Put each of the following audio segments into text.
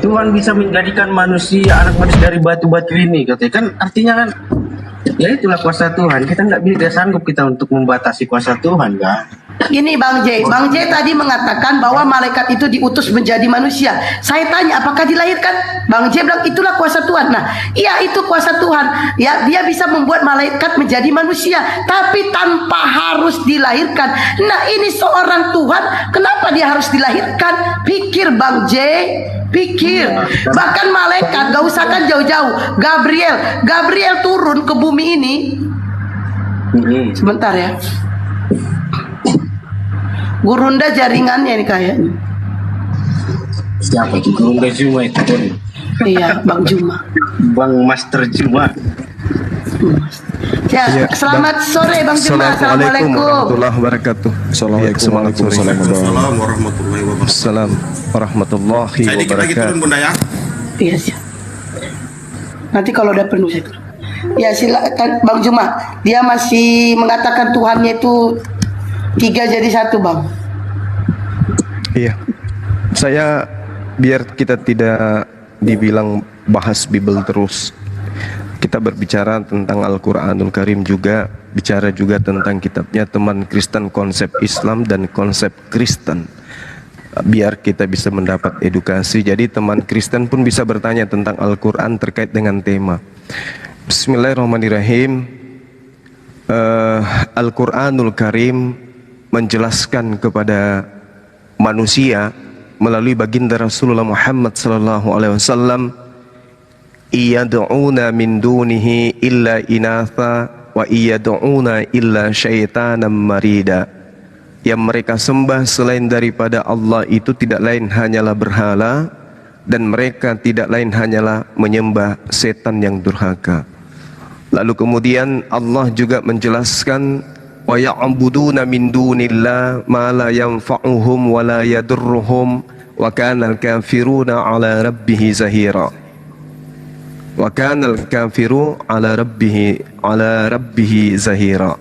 Tuhan bisa menjadikan manusia, anak manusia dari batu-batu ini, katanya. Kan artinya kan, ya itulah kuasa Tuhan. Kita nggak bisa sanggup kita untuk membatasi kuasa Tuhan, kan? Gini Bang J tadi mengatakan bahwa malaikat itu diutus menjadi manusia. Saya tanya apakah dilahirkan? Bang J bilang itulah kuasa Tuhan. Nah, iya itu kuasa Tuhan. Ya, dia bisa membuat malaikat menjadi manusia, tapi tanpa harus dilahirkan. Nah, ini seorang Tuhan, kenapa dia harus dilahirkan? Pikir Bang J, pikir. Bahkan malaikat, gak usah kan jauh-jauh. Gabriel turun ke bumi ini. Sebentar ya. Gurunda jaringannya nih kayaknya. Siapa itu? Gurunda Juma itu. Iya, Bang Juma. Bang Master Juma. Ya, selamat sore Bang Juma. Assalamualaikum warahmatullahi wabarakatuh. Assalamualaikum warahmatullahi wabarakatuh. Assalam warahmatullahi Saya dikit lagi turun Bunda ya. Iya siap. Nanti kalau udah penuh saya turun. Ya silakan Bang Juma. Dia masih mengatakan Tuhannya itu 3 jadi 1 Bang. Iya. Saya biar kita tidak dibilang bahas Bible terus. Kita berbicara tentang Al-Qur'anul Karim juga, bicara juga tentang kitabnya teman Kristen, konsep Islam dan konsep Kristen. Biar kita bisa mendapat edukasi. Jadi teman Kristen pun bisa bertanya tentang Al-Qur'an terkait dengan tema. Bismillahirrahmanirrahim. Al-Qur'anul Karim menjelaskan kepada manusia melalui baginda Rasulullah Muhammad sallallahu alaihi wasallam, iyad'una min dunihi illa inatha wa iyad'una illa syaitanan marida. Yang mereka sembah selain daripada Allah itu tidak lain hanyalah berhala, dan mereka tidak lain hanyalah menyembah setan yang durhaka. Lalu kemudian Allah juga menjelaskan, wa ya'buduna min dunillah ma la yanfa'uhum wa la yadurruhum wa kana al-kafiruna 'ala rabbih zahira. Wa kana al-kafiru 'ala rabbih zahira.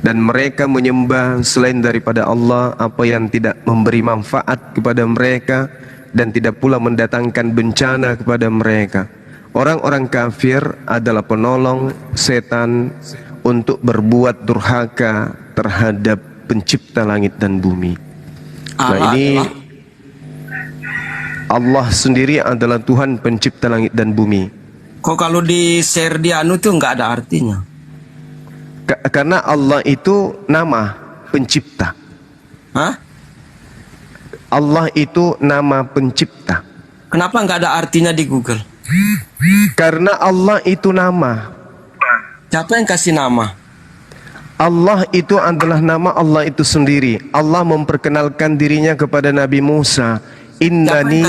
Dan mereka menyembah selain daripada Allah apa yang tidak memberi manfaat kepada mereka dan tidak pula mendatangkan bencana kepada mereka. Orang-orang kafir adalah penolong setan untuk berbuat durhaka terhadap pencipta langit dan bumi. Nah ini Allah sendiri adalah Tuhan pencipta langit dan bumi. Kok kalau di share di anu tuh nggak ada artinya? Karena Allah itu nama pencipta. Hah? Allah itu nama pencipta. Kenapa nggak ada artinya di Google? Karena Allah itu nama. Siapa yang kasih nama? Allah itu adalah nama Allah itu sendiri. Allah memperkenalkan dirinya kepada Nabi Musa. Innani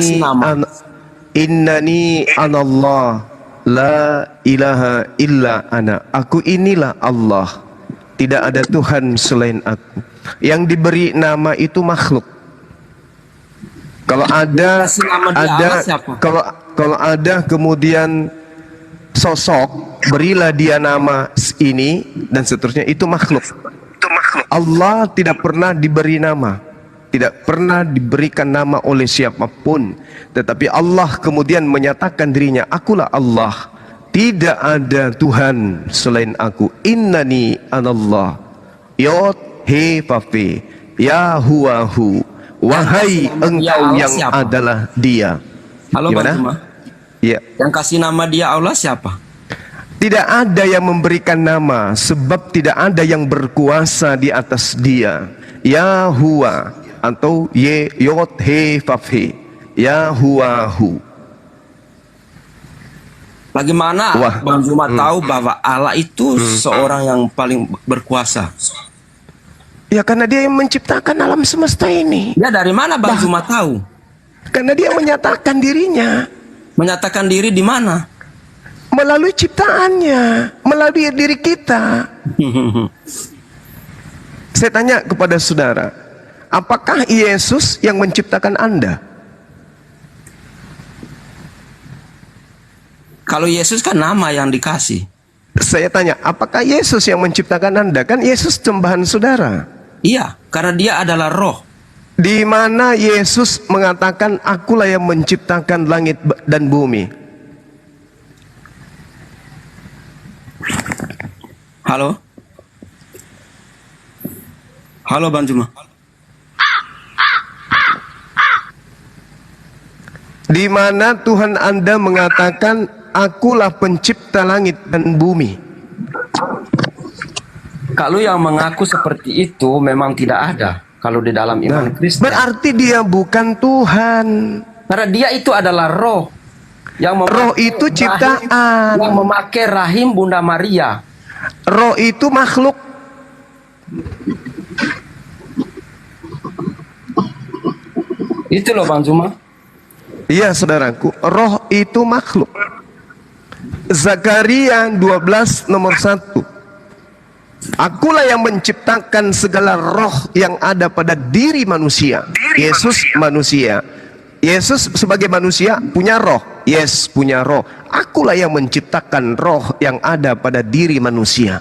anallah la ilaha illa ana. Aku inilah Allah. Tidak ada Tuhan selain aku. Yang diberi nama itu makhluk. Kalau ada kalau ada kemudian sosok, berilah dia nama ini dan seterusnya, itu makhluk. Allah tidak pernah diberi nama, tidak pernah diberikan nama oleh siapapun, tetapi Allah kemudian menyatakan dirinya, akulah Allah, tidak ada Tuhan selain aku. Innani anallah yod he fafi ya huwahu, wahai engkau yang adalah dia. Halo Gimana? Bang Juma. Ya. Yang kasih nama dia Allah siapa? Tidak ada yang memberikan nama, sebab tidak ada yang berkuasa di atas dia. Ya huwa atau ye yod he fafhe ya huwahu. Bagaimana Bang Juma tahu bahwa Allah itu seorang yang paling berkuasa? Ya karena dia yang menciptakan alam semesta ini. Ya dari mana Bang Juma tahu? Karena dia menyatakan dirinya. Menyatakan diri di mana? Melalui ciptaannya, melalui diri kita. Saya tanya kepada saudara, apakah Yesus yang menciptakan Anda? Kalau Yesus kan nama yang dikasih. Saya tanya, apakah Yesus yang menciptakan Anda? Kan Yesus sembahan saudara. Iya, karena dia adalah roh. Di mana Yesus mengatakan akulah yang menciptakan langit dan bumi. Halo? Halo Bang Juma. Di mana Tuhan Anda mengatakan akulah pencipta langit dan bumi. Kalau yang mengaku seperti itu memang tidak ada kalau di dalam iman Kristen. Berarti dia bukan Tuhan. Karena dia itu adalah roh. Yang Roh itu ciptaan. Yang memakai rahim Bunda Maria. Roh itu makhluk. Itu loh Bang Juma. Iya saudaraku, roh itu makhluk. Zakaria 12 nomor 1. Akulah yang menciptakan segala roh yang ada pada diri manusia. Yesus manusia. Yesus sebagai manusia punya roh. Yes, punya roh. Akulah yang menciptakan roh yang ada pada diri manusia.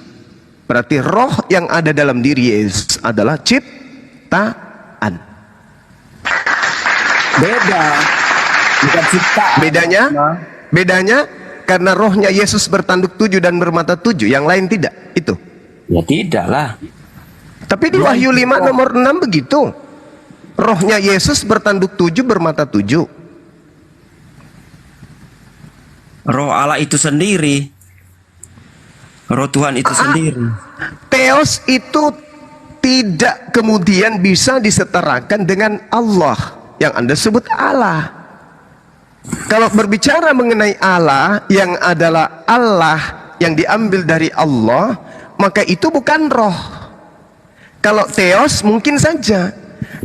Berarti roh yang ada dalam diri Yesus adalah ciptaan. Beda. Bukan ciptaan. Bedanya karena rohnya Yesus bertanduk 7 dan bermata 7, yang lain tidak. Itu. Ya tidak lah. Tapi di Wahyu 5 nomor 6 begitu. Rohnya Yesus bertanduk 7 bermata 7. Roh Allah itu sendiri. Roh Tuhan itu sendiri. Theos itu tidak kemudian bisa disetarakan dengan Allah yang Anda sebut Allah. Kalau berbicara mengenai Allah yang adalah Allah yang diambil dari Allah, maka itu bukan roh. Kalau theos mungkin saja,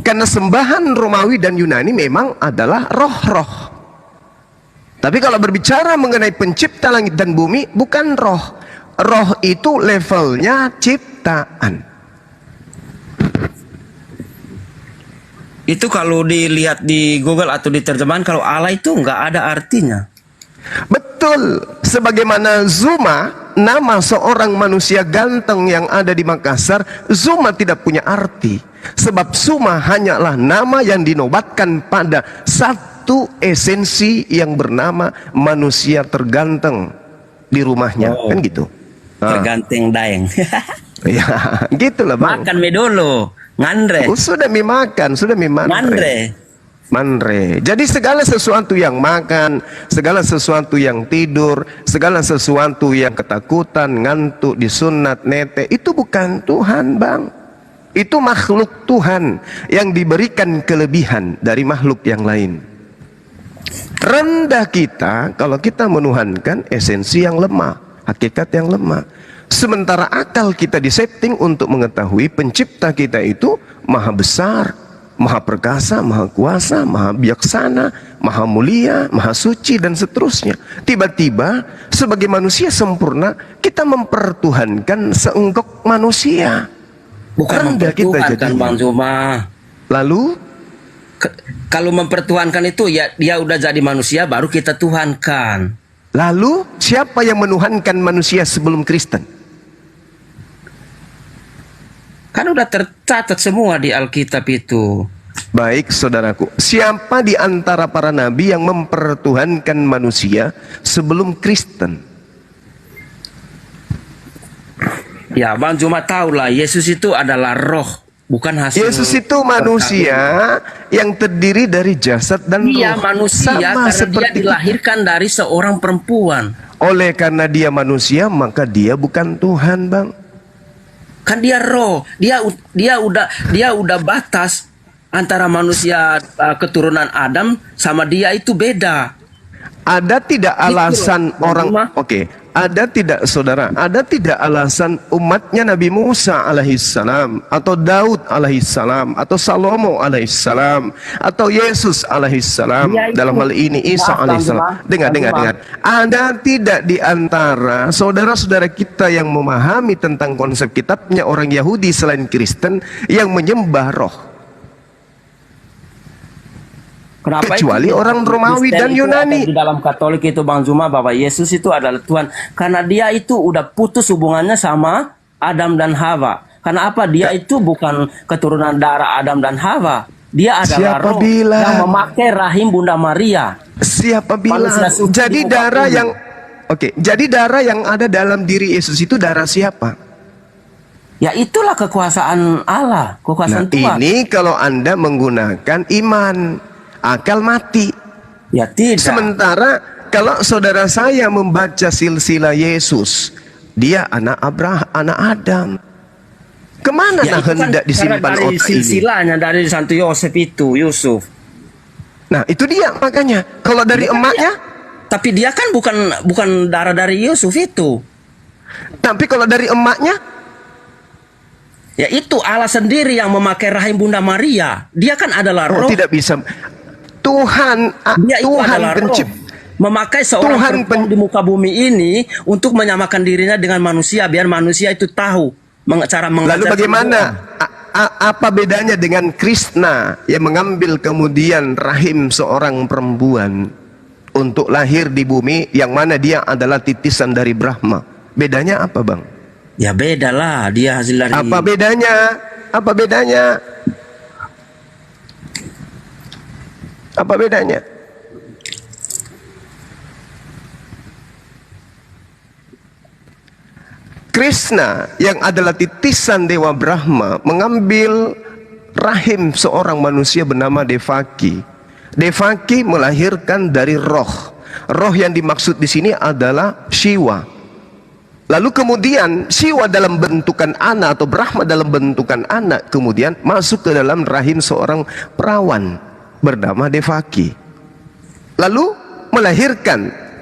karena sembahan Romawi dan Yunani memang adalah roh-roh. Tapi kalau berbicara mengenai pencipta langit dan bumi, bukan roh. Roh itu levelnya ciptaan. Itu kalau dilihat di Google atau di terjemahan, kalau Allah itu nggak ada artinya. Betul, sebagaimana Zuma, nama seorang manusia ganteng yang ada di Makassar, Zuma tidak punya arti. Sebab Zuma hanyalah nama yang dinobatkan pada satu esensi yang bernama manusia terganteng di rumahnya, kan gitu. Terganteng daeng. Ya, gitulah Bang. Makan me dulu, ngandre. Sudah makan, sudah Ngandre. Manre. Jadi segala sesuatu yang makan, segala sesuatu yang tidur, segala sesuatu yang ketakutan, ngantuk, disunat, nete, itu bukan Tuhan Bang. Itu makhluk Tuhan yang diberikan kelebihan dari makhluk yang lain. Rendah kita kalau kita menuhankan esensi yang lemah, hakikat yang lemah. Sementara akal kita disetting untuk mengetahui pencipta kita itu maha besar, maha perkasa, maha kuasa, maha bijaksana, maha mulia, maha suci, dan seterusnya. Tiba-tiba sebagai manusia sempurna kita mempertuhankan seunggok manusia. Bukan rendah kita mempertuhankan jadinya. Bang Juma. Lalu Kalau mempertuhankan itu ya dia udah jadi manusia baru kita tuhankan. Lalu siapa yang menuhankan manusia sebelum Kristen? Kan udah tercatat semua di Alkitab itu. Baik saudaraku, siapa di antara para nabi yang mempertuhankan manusia sebelum Kristen? Ya Bang Juma tahu lah, Yesus itu adalah roh, bukan hasil. Yesus itu manusia yang terdiri dari jasad dan roh. Dia manusia Sama karena seperti dia dilahirkan dari seorang perempuan. Oleh karena dia manusia, maka dia bukan Tuhan, Bang. Kan dia roh, dia udah batas antara manusia keturunan Adam sama dia itu beda. Ada tidak alasan Bang orang Juma. Oke, ada tidak saudara? Ada tidak alasan umatnya Nabi Musa alaihissalam atau Daud alaihissalam atau Salomo alaihissalam atau Yesus alaihissalam Dia itu- dalam hal ini Isa Maaf, Bang alaihissalam. Juma. Dengar. Bang Juma. Ada tidak di antara saudara-saudara kita yang memahami tentang konsep kitabnya orang Yahudi selain Kristen yang menyembah roh? Kenapa Kecuali itu? orang Romawi Kristen dan itu Yunani. ada di dalam Katolik itu Bang Juma bahwa Yesus itu adalah Tuhan karena dia itu udah putus hubungannya sama Adam dan Hawa. Karena apa? Dia itu bukan keturunan darah Adam dan Hawa. Dia adalah Siapa roh bilang? yang memakai rahim Bunda Maria. Siapa bilang? Manusia suci Jadi di muka darah bumi. yang jadi darah yang ada dalam diri Yesus itu darah siapa? Ya itulah kekuasaan Allah, Nah, kekuasaan Tuhan. ini kalau Anda menggunakan iman, akal mati. Ya tidak. Sementara kalau saudara saya membaca silsilah Yesus, dia anak Abraham, anak Adam. Kemana Ya, nah itu kan hendak karena disimpan dari otak ini? silsilahnya dari Santo Yosef itu, Yusuf. Nah, itu dia makanya. Kalau dari Dia kan emaknya, Tapi dia kan bukan darah dari Yusuf itu. tapi kalau dari emaknya, Ya itu Allah sendiri yang memakai rahim Bunda Maria. Dia kan adalah roh. tidak bisa. Tuhan, Dia itu Tuhan adalah roh. pencipta. Memakai seorang Tuhan perempuan di muka bumi ini untuk menyamakan dirinya dengan manusia, biar manusia itu tahu cara mengajarkan. Lalu bagaimana? doa. Apa bedanya dengan Krishna yang mengambil kemudian rahim seorang perempuan untuk lahir di bumi yang mana dia adalah titisan dari Brahma? Bedanya apa, Bang? Ya beda lah, dia hasil dari. Apa bedanya? Apa bedanya? Apa bedanya? Krishna yang adalah titisan Dewa Brahma mengambil rahim seorang manusia bernama Devaki. Devaki melahirkan dari roh. Roh yang dimaksud di sini adalah Shiva. Lalu kemudian Shiva dalam bentukan anak atau Brahma dalam bentukan anak kemudian masuk ke dalam rahim seorang perawan bernama Devaki. Lalu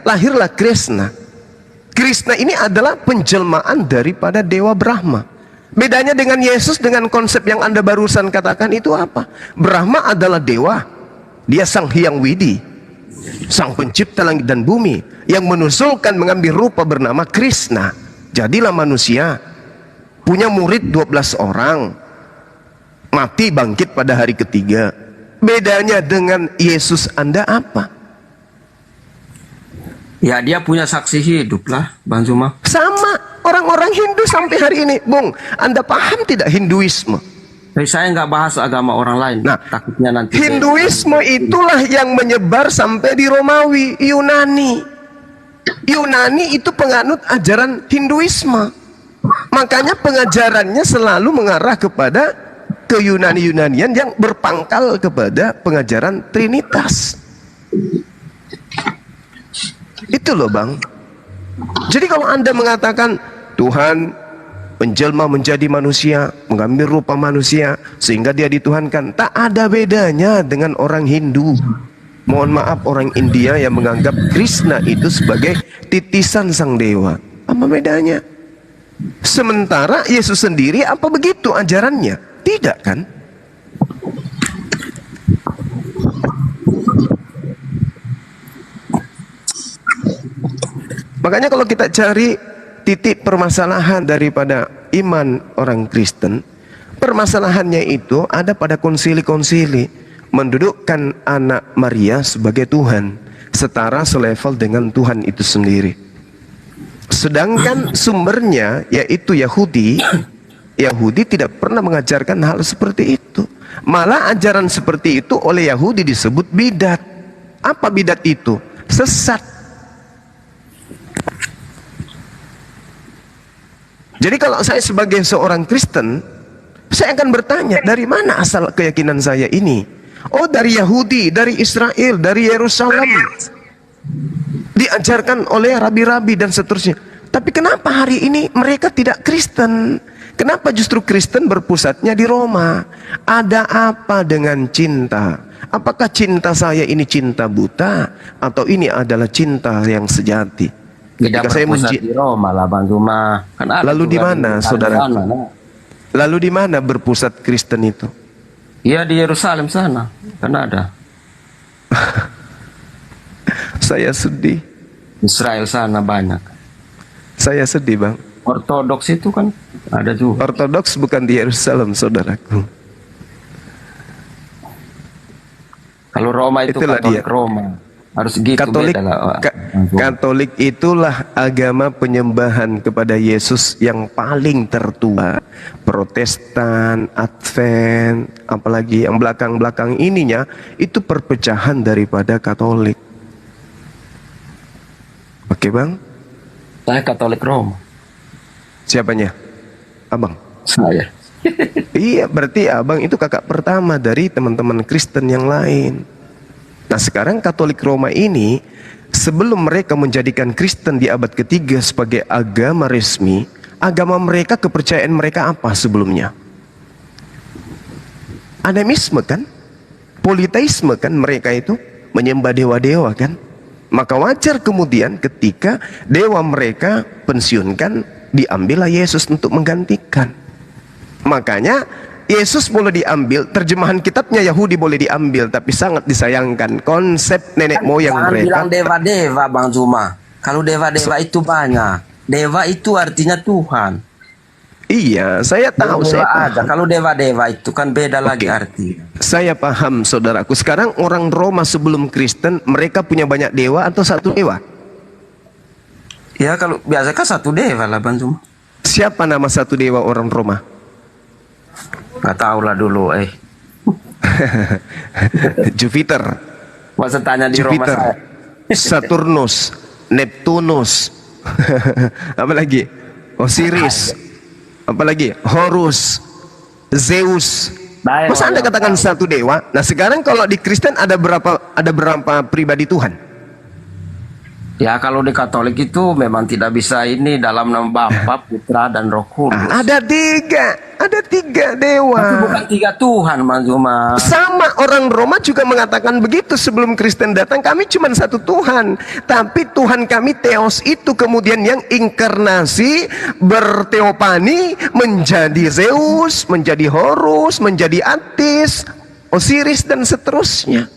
lahirlah Krishna. Krishna ini adalah penjelmaan daripada Dewa Brahma. Bedanya dengan Yesus dengan konsep yang Anda barusan katakan itu apa? Brahma adalah dewa. Dia sang Hyang Widi, sang pencipta langit dan bumi yang menusulkan mengambil rupa bernama Krishna. Jadilah manusia. Punya murid 12 orang. Mati bangkit pada hari ketiga. Bedanya dengan Yesus Anda apa? Ya dia punya saksi hidup lah, Bang Zuma. Sama orang-orang Hindu sampai hari ini. Bung, Anda paham tidak Hinduisme? Tapi saya nggak bahas agama orang lain. Nah, takutnya nanti. Hinduisme itulah yang menyebar sampai di Romawi, Yunani. Yunani itu penganut ajaran Hinduisme. Makanya pengajarannya selalu mengarah kepada ke Yunani-Yunanian yang berpangkal kepada pengajaran Trinitas. Itu loh, Bang. Jadi kalau Anda mengatakan Tuhan menjelma menjadi manusia, mengambil rupa manusia sehingga dia dituhankan, tak ada bedanya dengan orang Hindu. Mohon maaf, orang India yang menganggap Krishna itu sebagai titisan sang dewa. Apa bedanya? Sementara Yesus sendiri apa begitu ajarannya? Tidak kan? Makanya kalau kita cari titik permasalahan daripada iman orang Kristen, permasalahannya itu ada pada konsili-konsili mendudukkan anak Maria sebagai Tuhan, setara selevel dengan Tuhan itu sendiri. Sedangkan sumbernya yaitu Yahudi tidak pernah mengajarkan hal seperti itu. Malah ajaran seperti itu oleh Yahudi disebut bidat. Apa bidat itu? Sesat. Jadi kalau saya sebagai seorang Kristen, saya akan bertanya, dari mana asal keyakinan saya ini? Oh, dari Yahudi, dari Israel, dari Yerusalem. Diajarkan oleh rabi-rabi dan seterusnya. Tapi kenapa hari ini mereka tidak Kristen? Kenapa justru Kristen berpusatnya di Roma? Ada apa dengan cinta? Apakah cinta saya ini cinta buta? Atau ini adalah cinta yang sejati? Tidak berpusat di Roma lah, Bang Zuma. Kan lalu di mana, saudara? Lalu di mana berpusat Kristen itu? Ya di Yerusalem sana, kan ada. Saya sedih. Israel sana banyak. Saya sedih, Bang. Ortodoks itu kan ada juga. Ortodoks bukan di Yerusalem, saudaraku. Kalau Roma itu Itulah Katolik dia. Roma. Harus gitu Katolik, beda lah. Katolik itulah agama penyembahan kepada Yesus yang paling tertua. Protestan, Advent, apalagi yang belakang-belakang ininya itu perpecahan daripada Katolik. Oke bang? Saya Katolik Roma. Siapanya? Abang? Saya. Iya, berarti abang itu kakak pertama dari teman-teman Kristen yang lain. Nah sekarang Katolik Roma ini sebelum mereka menjadikan Kristen di abad ketiga sebagai agama resmi, agama mereka, kepercayaan mereka apa sebelumnya? Animisme kan? Politeisme kan mereka itu? Menyembah dewa-dewa kan? Maka wajar kemudian ketika dewa mereka pensiunkan, diambillah Yesus untuk menggantikan. Makanya Yesus boleh diambil, terjemahan kitabnya Yahudi boleh diambil, tapi sangat disayangkan konsep nenek moyang Jangan mereka. bilang dewa-dewa Bang Zuma. Kalau dewa-dewa itu banyak. Dewa itu artinya Tuhan. Iya, saya tahu, Dewa saya ada. paham. Kalau dewa-dewa itu kan beda lagi arti. Saya paham, saudaraku. Sekarang orang Roma sebelum Kristen, mereka punya banyak dewa atau satu dewa? Ya kalau biasa kan satu dewa lah Bang Zuma. Siapa nama satu dewa orang Roma? Gak tahu lah dulu Jupiter, Masa tanya di Roma Jupiter, saya. Saturnus, Neptunus, apa lagi? Osiris, apa lagi? Horus, Zeus. Baik, Masa Anda Bang. katakan satu dewa? Nah sekarang kalau di Kristen ada berapa pribadi Tuhan? Ya kalau di Katolik itu memang tidak bisa ini dalam nama Bapa, Putra dan Roh Kudus. Ada tiga dewa. Tapi bukan tiga Tuhan Bang Zuma. Sama orang Roma juga mengatakan begitu sebelum Kristen datang, kami cuma satu Tuhan. Tapi Tuhan kami Theos itu kemudian yang inkarnasi berteopani menjadi Zeus, menjadi Horus, menjadi Atis, Osiris dan seterusnya.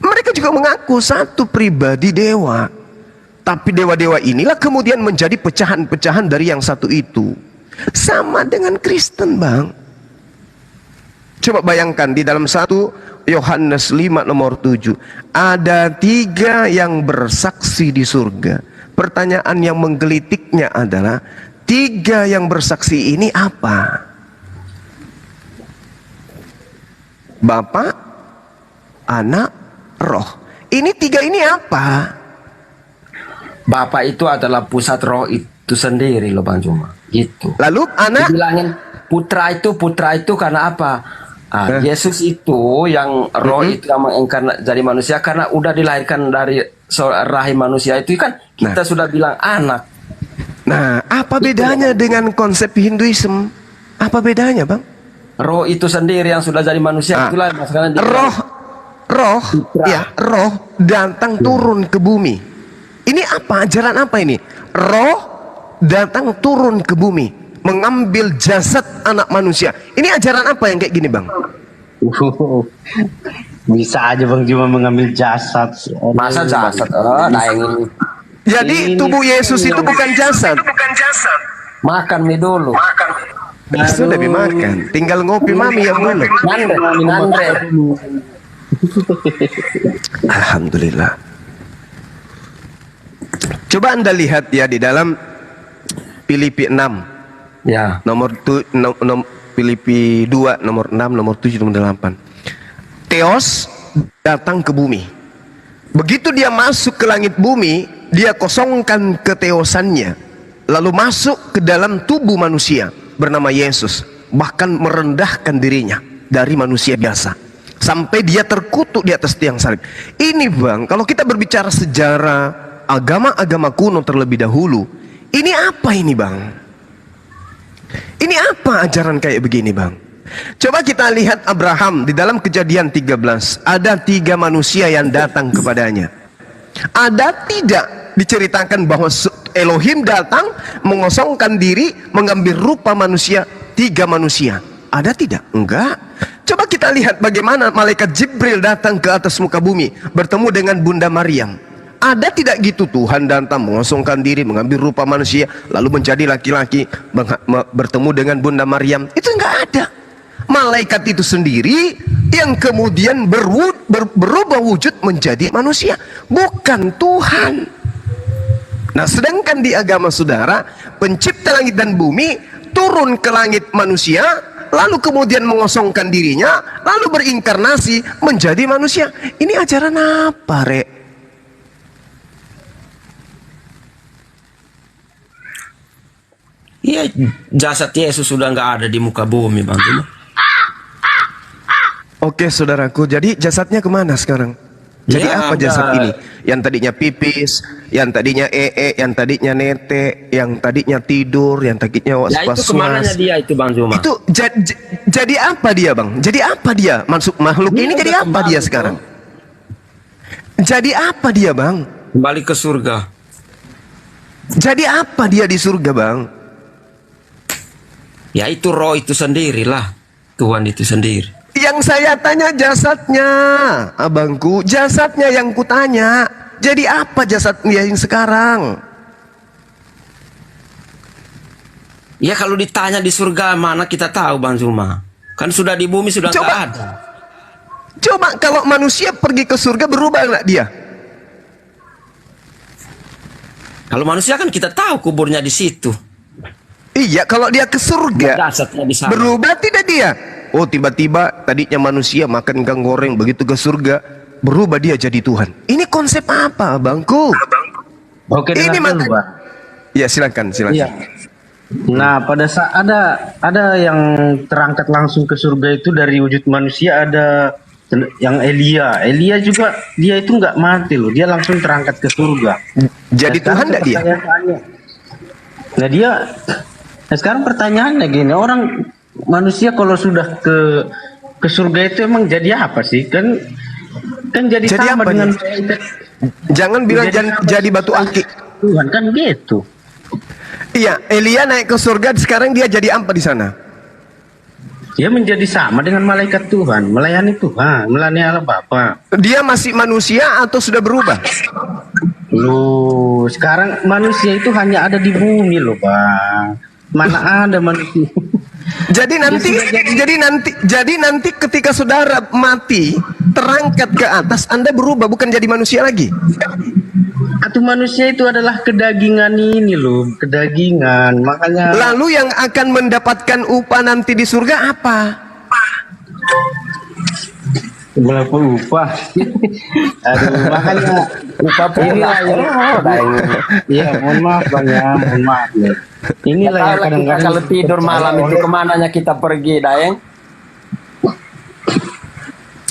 Mereka juga mengaku satu pribadi dewa. Tapi dewa-dewa inilah kemudian menjadi pecahan-pecahan dari yang satu itu. Sama dengan Kristen bang. Coba bayangkan di dalam 1 Yohanes 5 nomor 7. Ada 3 yang bersaksi di surga. Pertanyaan yang menggelitiknya adalah 3 yang bersaksi ini apa? Bapa, Anak, Roh. Ini 3 ini apa? Bapa itu adalah pusat roh itu sendiri loh Bang Zuma. Gitu. Lalu anak, Dibilangin putra itu karena apa? Yesus itu yang roh itu yang menginkarnasi jadi manusia karena udah dilahirkan dari rahim manusia itu kan kita sudah bilang anak. nah apa bedanya dengan konsep Hinduisme? Apa bedanya bang? Roh itu sendiri yang sudah jadi manusia itulah masalahnya. Roh datang turun ke bumi. Ini apa? Ajaran apa ini? Roh datang turun ke bumi, mengambil jasad anak manusia. Ini ajaran apa yang kayak gini bang? Bisa aja Bang cuma mengambil jasad. Masa jasad? Nah yang ini Jadi tubuh Yesus itu bukan jasad. makan mie dulu. Sudah dimakan, tinggal ngopi mami yang belum. Nandre. Alhamdulillah. Coba Anda lihat ya di dalam Filipi 6 Ya. Filipi 2 nomor 6, nomor 7, nomor 8. Theos datang ke bumi. Begitu dia masuk ke langit bumi, dia kosongkan keteosannya, lalu masuk ke dalam tubuh manusia bernama Yesus, bahkan merendahkan dirinya dari manusia biasa sampai dia terkutuk di atas tiang salib. Ini bang, kalau kita berbicara sejarah agama-agama kuno terlebih dahulu, ini apa ini bang? Ini apa ajaran kayak begini bang? Coba kita lihat Abraham di dalam Kejadian 13. Ada 3 manusia yang datang kepadanya. Ada tidak diceritakan bahwa Elohim datang mengosongkan diri, mengambil rupa manusia, 3 manusia. Ada tidak? Enggak. Coba kita lihat bagaimana malaikat Jibril datang ke atas muka bumi, bertemu dengan Bunda Maryam. Ada tidak gitu Tuhan datang mengosongkan diri, mengambil rupa manusia, lalu menjadi laki-laki, bertemu dengan Bunda Maryam? Itu enggak ada. malaikat itu sendiri yang kemudian berubah wujud menjadi manusia, bukan Tuhan. Nah, sedangkan di agama saudara, pencipta langit dan bumi turun ke langit manusia, lalu kemudian mengosongkan dirinya, lalu berinkarnasi menjadi manusia. Ini ajaran apa, Rek? Iya, jasad Yesus sudah nggak ada di muka bumi, Bang Zuma. Oke, saudaraku, jadi jasadnya kemana sekarang? Jadi Ya, apa jasad udah. ini? Yang tadinya pipis, yang tadinya yang tadinya nete, yang tadinya tidur, yang tadinya Ya itu kemananya was-was. dia itu, Bang Zuma? Itu jadi apa dia, Bang? Jadi apa dia? Makhluk Dia ini udah jadi apa kembali, dia Bang. sekarang? Jadi apa dia, Bang? Kembali ke surga. Jadi apa dia di surga, Bang? Ya itu roh itu sendirilah. Tuhan itu sendiri. Yang saya tanya jasadnya, abangku, jasadnya yang kutanya. Jadi apa jasadnya yang sekarang? Ya kalau ditanya di surga mana kita tahu, Bang Zuma. Kan sudah di bumi sudah nggak Coba. ada. Coba kalau manusia pergi ke surga, berubah nggak dia? Kalau manusia kan kita tahu kuburnya di situ. Iya, kalau dia ke surga, Jasadnya di sana. berubah tidak dia? Oh, tiba-tiba tadinya manusia makan ikan goreng, begitu ke surga berubah dia jadi Tuhan. Ini konsep apa, abangku? Oke, Ini dengar dulu, maka- Bang. Ya, silakan. Iya. Nah, pada saat ada yang terangkat langsung ke surga itu dari wujud manusia, ada yang Elia. Elia juga dia itu nggak mati loh, dia langsung terangkat ke surga. Jadi Nah, Tuhan sekarang enggak dia? pertanyaannya, nah sekarang pertanyaannya gini, orang manusia kalau sudah ke surga itu emang jadi apa sih? Kan jadi Jadi sama apa dengan dia? Jangan bilang jadi batu akik. Tuhan kan gitu. Iya, Elia naik ke surga, sekarang dia jadi apa di sana? Dia menjadi sama dengan malaikat Tuhan, melayani Tuhan, melayani Allah Bapa. Dia masih manusia atau sudah berubah? Loh, sekarang manusia itu hanya ada di bumi loh, Bang. Mana ada manusia? Jadi nanti ketika saudara mati, terangkat ke atas, Anda berubah, bukan jadi manusia lagi. Atau manusia itu adalah kedagingan ini loh, kedagingan. Makanya Lalu yang akan mendapatkan upah nanti di surga apa? berapa upah? Aduh, makanya upah inilah yang iya, mohon maaf Bang ya, mohon maaf ya. Inilah yang Kita kadang-kadang kalau tidur malam itu kemananya kita pergi, Daeng?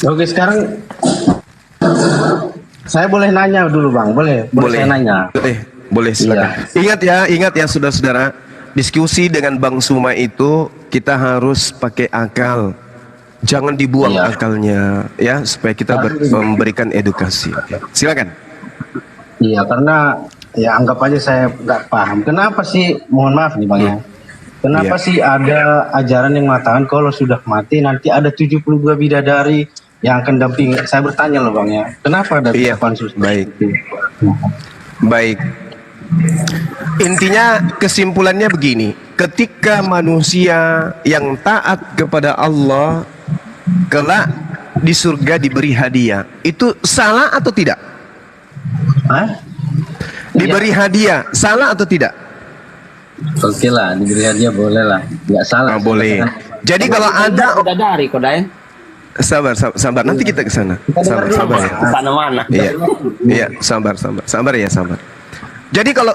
Oke, sekarang saya boleh nanya dulu Bang, boleh saya nanya. Boleh silakan. Ingat ya saudara-saudara, diskusi dengan Bang Suma itu kita harus pakai akal. Jangan dibuang Iya. akalnya ya, supaya kita memberikan edukasi. Silakan. Iya, karena ya anggap aja saya nggak paham. Kenapa sih, mohon maaf nih Bang ya. Kenapa Iya. sih ada ajaran yang mengatakan kalau sudah mati nanti ada 72 bidadari yang akan dampingi? Saya bertanya loh Bang ya. Kenapa ada Iya, pansus? baik. Baik. Intinya kesimpulannya begini, ketika manusia yang taat kepada Allah kelak di surga diberi hadiah, itu salah atau tidak? Hah? Diberi hadiah, salah atau tidak? Oke lah, diberi hadiah boleh lah. Nggak salah. Boleh. Jadi kalau ada Udah dari kok, Daeng. sabar, nanti kita ke sana. Sabar ya. Ke sana mana? Iya, sabar. Jadi kalau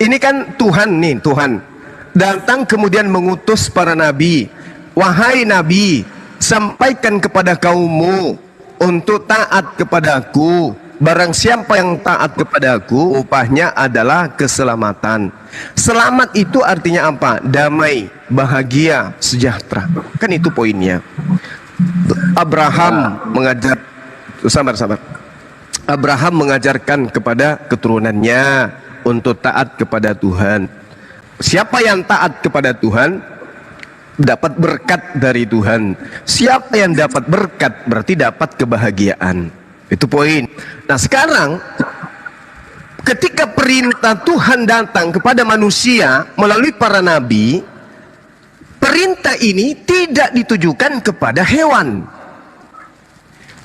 ini kan Tuhan datang kemudian mengutus para nabi. Wahai nabi, sampaikan kepada kaummu untuk taat kepadaku. Barang siapa yang taat kepadaku, upahnya adalah keselamatan. Selamat itu artinya apa? Damai, bahagia, sejahtera. Kan itu poinnya. Abraham sabar. Abraham mengajarkan kepada keturunannya untuk taat kepada Tuhan. Siapa yang taat kepada Tuhan dapat berkat dari Tuhan. Siapa yang dapat berkat berarti dapat kebahagiaan. Itu poin. Nah, sekarang ketika perintah Tuhan datang kepada manusia melalui para nabi, perintah ini tidak ditujukan kepada hewan,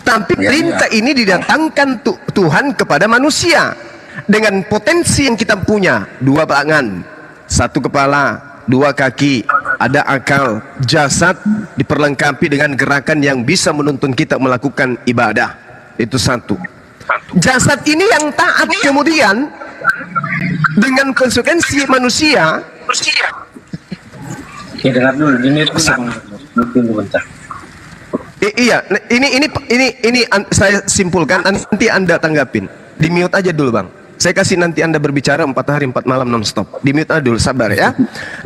tapi perintah ini didatangkan Tuhan kepada manusia dengan potensi yang kita punya, 2 tangan, 1 kepala, 2 kaki, ada akal, jasad diperlengkapi dengan gerakan yang bisa menuntun kita melakukan ibadah. Itu 1. Jasad ini yang taat kemudian dengan konsekuensi manusia. Oke, dengar dulu. Ini tunggu bentar. Iya, ini saya simpulkan, nanti Anda tanggapin. Di mute aja dulu, Bang. Saya kasih nanti Anda berbicara 4 hari 4 malam non-stop. Di mute aja dulu, sabar ya.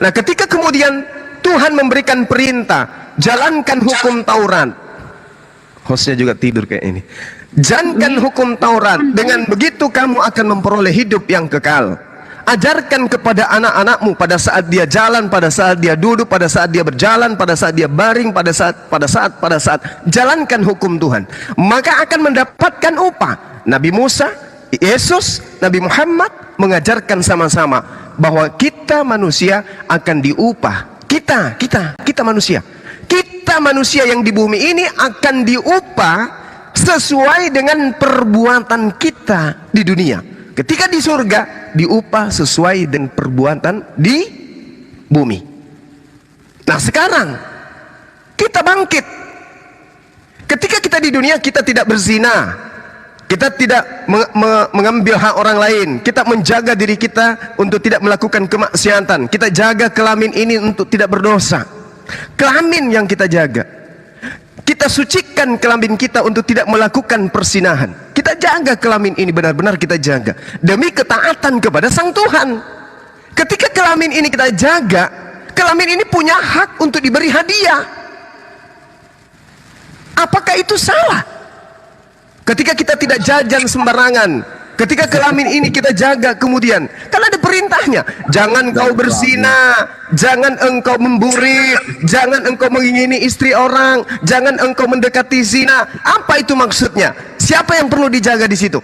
Nah, ketika kemudian Tuhan memberikan perintah, jalankan hukum Taurat. Hostnya juga tidur kayak ini. Jalankan hukum Taurat. Dengan begitu kamu akan memperoleh hidup yang kekal. Ajarkan kepada anak-anakmu pada saat dia jalan, pada saat dia duduk, pada saat dia berjalan, pada saat dia baring, pada saat jalankan hukum Tuhan, maka akan mendapatkan upah. Nabi Musa, Yesus, Nabi Muhammad mengajarkan sama-sama bahwa kita manusia akan diupah. Kita manusia yang di bumi ini akan diupah sesuai dengan perbuatan kita di dunia. Ketika di surga diupah sesuai dengan perbuatan di bumi. Nah, sekarang kita bangkit. Ketika kita di dunia, kita tidak berzina, kita tidak mengambil hak orang lain, kita menjaga diri kita untuk tidak melakukan kemaksiatan, kita jaga kelamin ini untuk tidak berdosa. Kelamin yang kita jaga, kita sucikan kelamin kita untuk tidak melakukan persinahan. Kita jaga kelamin ini, benar-benar kita jaga demi ketaatan kepada Sang Tuhan. Ketika kelamin ini kita jaga, kelamin ini punya hak untuk diberi hadiah. Apakah itu salah? Ketika kita tidak jajan sembarangan, ketika kelamin ini kita jaga, kemudian kan ada perintahnya, jangan kau berzina, jangan engkau memburi, jangan engkau mengingini istri orang, jangan engkau mendekati zina. Apa itu maksudnya? Siapa yang perlu dijaga di situ?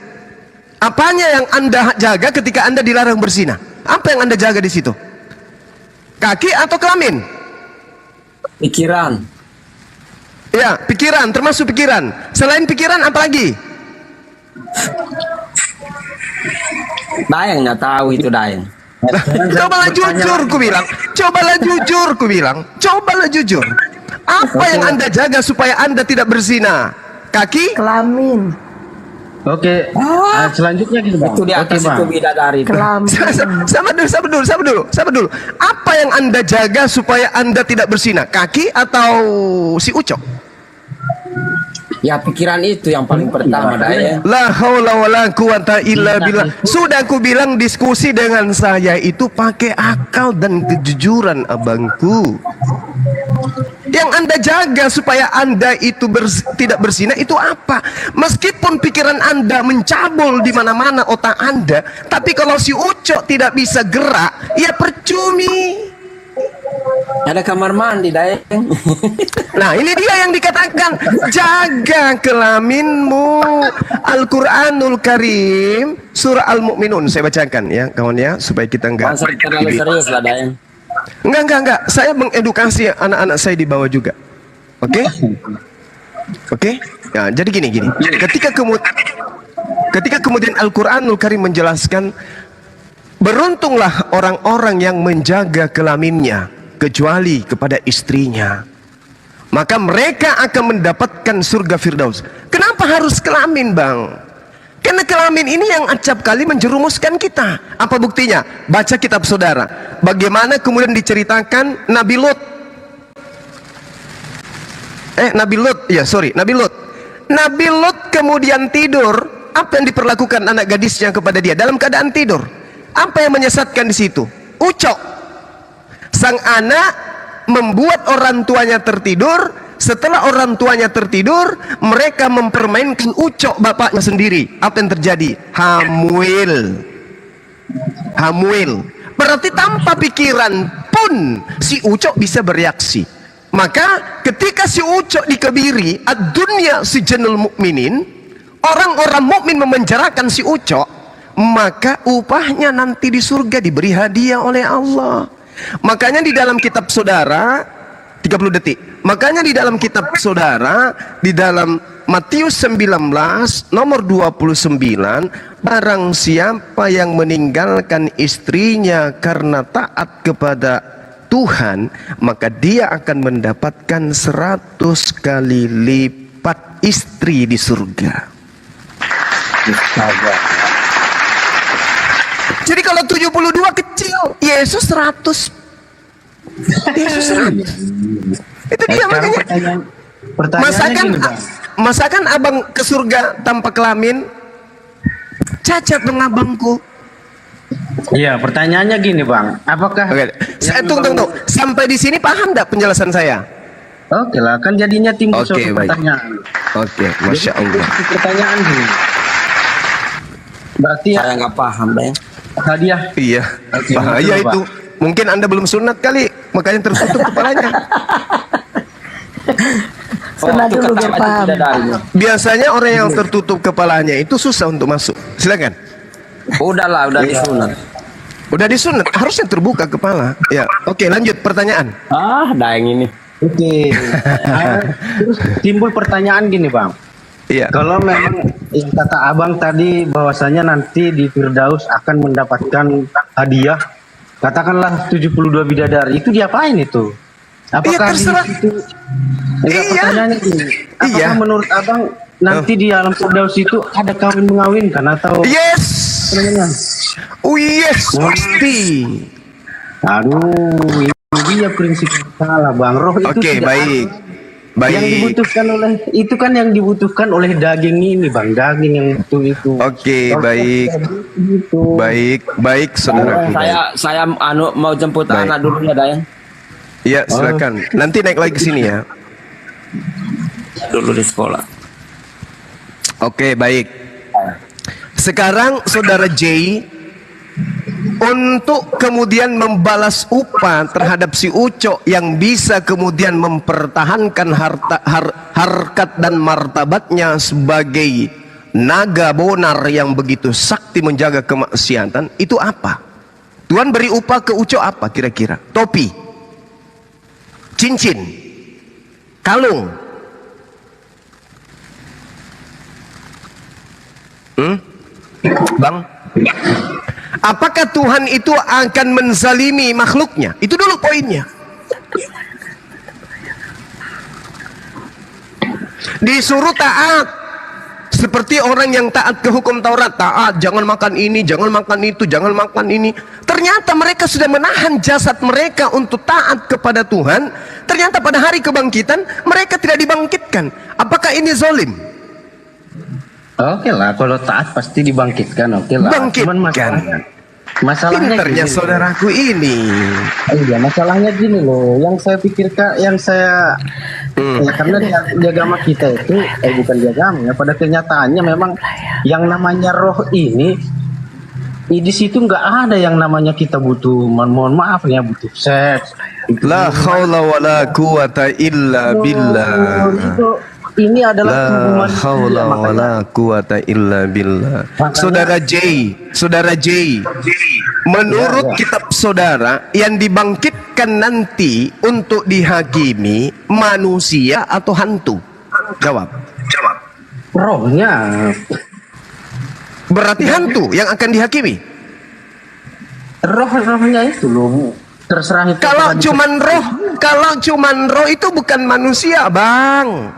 Apanya yang Anda jaga ketika Anda dilarang berzina? Apa yang Anda jaga di situ? Kaki atau kelamin? Pikiran. Ya, pikiran, termasuk pikiran. Selain pikiran apa lagi? Dayang nggak tahu itu Dayang. Cobalah jujur, ku bilang. Cobalah jujur, ku bilang. Cobalah jujur. Apa yang Anda jaga supaya Anda tidak berzina? Kaki? Kelamin. Oke, selanjutnya gitu, Bang. Itu di atas Oke, Bang. itu bidadari. Kelamin. Sabar dulu. Apa yang Anda jaga supaya Anda tidak berzina? Kaki atau si Ucok? Ya, pikiran itu yang paling pertama, Dayang. La haula wala quwata illa billah. Sudah aku bilang diskusi dengan saya itu pakai akal dan kejujuran, abangku. Yang Anda jaga supaya Anda itu tidak berzina itu apa? Meskipun pikiran Anda mencabul di mana-mana otak Anda, tapi kalau si Ucok tidak bisa gerak, ya percumi. Ada kamar mandi, Dayang. Nah, ini dia yang dikatakan jaga kelaminmu. Al-Quranul Karim surah Al-Mu'minun, saya bacakan ya kawan ya, supaya kita enggak Terlalu serius lah, Dayang. enggak, saya mengedukasi anak-anak saya di bawah juga. Oke? Ya, jadi gini. Ketika kemudian Al-Quranul Karim menjelaskan, beruntunglah orang-orang yang menjaga kelaminnya kecuali kepada istrinya, maka mereka akan mendapatkan surga Firdaus. Kenapa harus kelamin, Bang? Karena kelamin ini yang acap kali menjerumuskan kita. Apa buktinya? Baca kitab saudara. Bagaimana kemudian diceritakan Nabi Lut. Nabi Lut kemudian tidur. Apa yang diperlakukan anak gadisnya kepada dia dalam keadaan tidur? Apa yang menyesatkan di situ? Ucok. Sang anak membuat orang tuanya tertidur. Setelah orang tuanya tertidur, mereka mempermainkan Ucok bapaknya sendiri. Apa yang terjadi? Hamil. Berarti tanpa pikiran pun si Ucok bisa bereaksi. Maka ketika si Ucok dikebiri, ad-dunya sijnul mukminin, orang-orang mukmin memenjarakan si Ucok, maka upahnya nanti di surga diberi hadiah oleh Allah. Makanya di dalam kitab saudara 30 detik. Makanya di dalam kitab saudara, di dalam Matius 19 nomor 29, barang siapa yang meninggalkan istrinya karena taat kepada Tuhan, maka dia akan mendapatkan 100 kali lipat istri di surga. Jadi kalau 72 kecil, Yesus 100. Yesus 100. Itu dia makanya. Masakan abang ke surga tanpa kelamin? Cacat dong abangku. Iya, pertanyaannya gini Bang, apakah Tunggu. Sampai di sini paham enggak penjelasan saya? Oke lah, kan jadinya timbul Oke, suatu baik. pertanyaan. Oke, Masya Allah. Jadi, pertanyaan gini. Berarti ya Saya nggak paham, Bang. hadiah. Iya, Oke, bahaya betul, itu. Mungkin Anda belum sunat kali, makanya tertutup kepalanya. Sunat itu dulu kata biar wajib paham. bidadari. Biasanya orang yang tertutup kepalanya itu susah untuk masuk. Silakan. Udahlah, udah disunat. Udah disunat, harusnya terbuka kepala. Ya, oke, lanjut pertanyaan. Daeng ini. Oke. Terus timbul pertanyaan gini Bang. Iya. Kalau memang yang kata Abang tadi bahwasanya nanti di Firdaus akan mendapatkan hadiah, katakanlah 72 bidadari, itu diapain itu? Apakah terserah. di situ? Enggak, Iya. pertanyaannya gini. Apakah Iya. menurut Abang nanti di alam Firdaus itu ada kawin mengawinkan atau Yes. apa namanya? Oh yes, pasti. Aduh, ini dia prinsip salah Bang. Roh itu Oke, tidak baik. ada. Yang Baik. dibutuhkan oleh itu kan yang dibutuhkan oleh daging ini Bang, daging yang itu. Oke, baik. Gitu. Baik, saudara. Saya mau jemput Baik. anak dulu ya, Daeng. Iya, silakan. Nanti naik lagi ke sini ya. Dulu di sekolah. Oke, baik. Sekarang saudara J, untuk kemudian membalas upah terhadap si Ucok yang bisa kemudian mempertahankan harkat dan martabatnya sebagai naga bonar yang begitu sakti menjaga kemaksiatan, itu apa? Tuhan beri upah ke Ucok apa kira-kira? Topi, cincin, kalung. Bang, apakah Tuhan itu akan menzalimi makhluknya? Itu dulu poinnya. Disuruh taat seperti orang yang taat ke hukum Taurat, taat, jangan makan ini, jangan makan itu, jangan makan ini. Ternyata mereka sudah menahan jasad mereka untuk taat kepada Tuhan. Ternyata pada hari kebangkitan mereka tidak dibangkitkan. Apakah ini zalim? Oke lah, kalau taat pasti dibangkitkan. Oke lah. Cuman Bangkitkan. masalahnya Pinternya gini. saudaraku ini. Iya, masalahnya gini loh. Yang saya pikirkan, ya karena di agama kita itu, bukan di agama ya. Pada kenyataannya memang yang namanya roh ini, di situ nggak ada yang namanya kita butuh. Mohon maaf ya, butuh seks. La haula wala quwata illa billah. Ini adalah La hubungan haula makanya- wala quwata illa billah. Makanya- Saudara J, menurut Ya. kitab saudara, yang dibangkitkan nanti untuk dihakimi manusia atau hantu? Jawab. rohnya. Berarti hantu yang akan dihakimi. Rohnya itu loh. Terserah itu. Kalau cuman roh itu bukan manusia, Bang.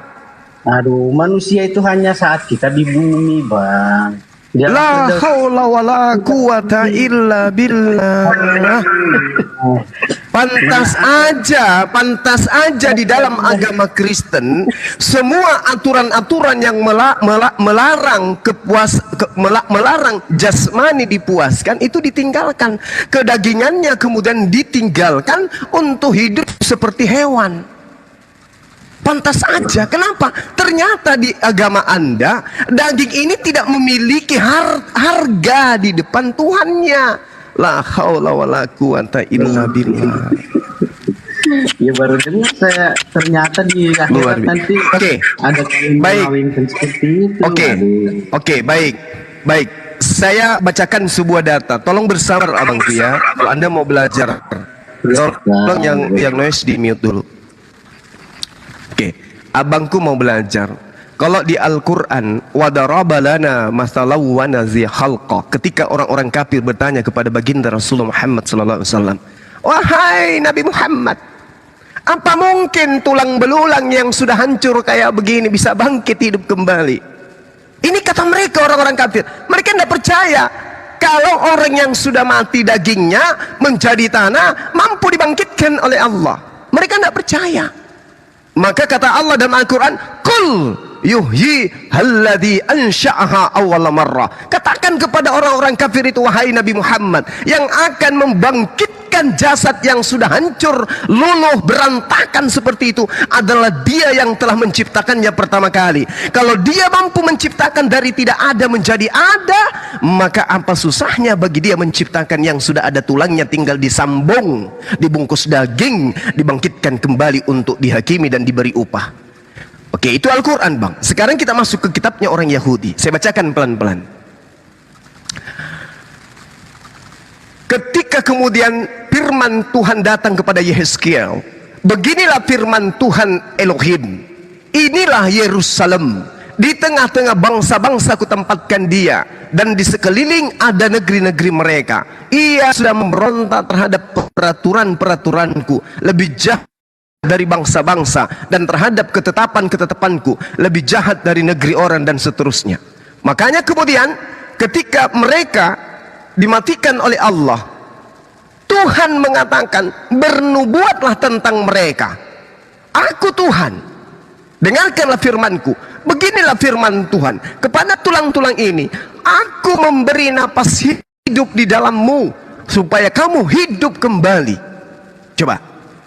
Aduh, manusia itu hanya saat kita di bumi, Bang. Dia La haula wala quwata illa billah. Pantas aja di dalam agama Kristen semua aturan-aturan yang melarang jasmani dipuaskan itu ditinggalkan, kedagingannya kemudian ditinggalkan untuk hidup seperti hewan. Pantas aja. Kenapa? Ternyata di agama Anda daging ini tidak memiliki harga di depan Tuhannya. La haula wala quwata illa billah. Ya baru dengar saya ternyata di Luar akhirat biasa. nanti Oke. ada kain Baik. mengawinkan seperti itu. Oke. Aduh. Oke, baik. Saya bacakan sebuah data. Tolong bersabar Abang ya. Kalau Anda mau belajar. Tolong yang noise di mute dulu. abangku mau belajar. Kalau di Al-Quran, wadaraba lana masalau wa nazi khalqa, ketika orang-orang kafir bertanya kepada baginda Rasulullah Muhammad SAW, wahai Nabi Muhammad, apa mungkin tulang belulang yang sudah hancur kayak begini bisa bangkit hidup kembali? Ini kata mereka, orang-orang kafir. Mereka tidak percaya kalau orang yang sudah mati dagingnya menjadi tanah mampu dibangkitkan oleh Allah. Mereka tidak percaya. Maka kata Allah dalam Al-Quran, Qul yuhyi alladhi ansha'aha awwala marrah. Katakan kepada orang-orang kafir itu, wahai Nabi Muhammad, yang akan membangkitkan jasad yang sudah hancur, luluh, berantakan seperti itu adalah Dia yang telah menciptakannya pertama kali. Kalau Dia mampu menciptakan dari tidak ada menjadi ada, maka apa susahnya bagi Dia menciptakan yang sudah ada tulangnya tinggal disambung, dibungkus daging, dibangkitkan kembali untuk dihakimi dan diberi upah. Oke, itu Al-Quran, Bang. Sekarang kita masuk ke kitabnya orang Yahudi. Saya bacakan pelan-pelan. Ketika kemudian firman Tuhan datang kepada Yehezkiel, beginilah firman Tuhan Elohim, inilah Yerusalem, di tengah-tengah bangsa-bangsa kutempatkan dia, dan di sekeliling ada negeri-negeri mereka. Ia sudah memberontak terhadap peraturan-peraturanku, lebih jahat dari bangsa-bangsa, dan terhadap ketetapan-ketetapanku lebih jahat dari negeri orang, dan seterusnya. Makanya kemudian ketika mereka dimatikan oleh Allah, Tuhan mengatakan, bernubuatlah tentang mereka, aku Tuhan, dengarkanlah firmanku. Beginilah firman Tuhan kepada tulang-tulang ini, aku memberi napas hidup di dalammu supaya kamu hidup kembali. Coba,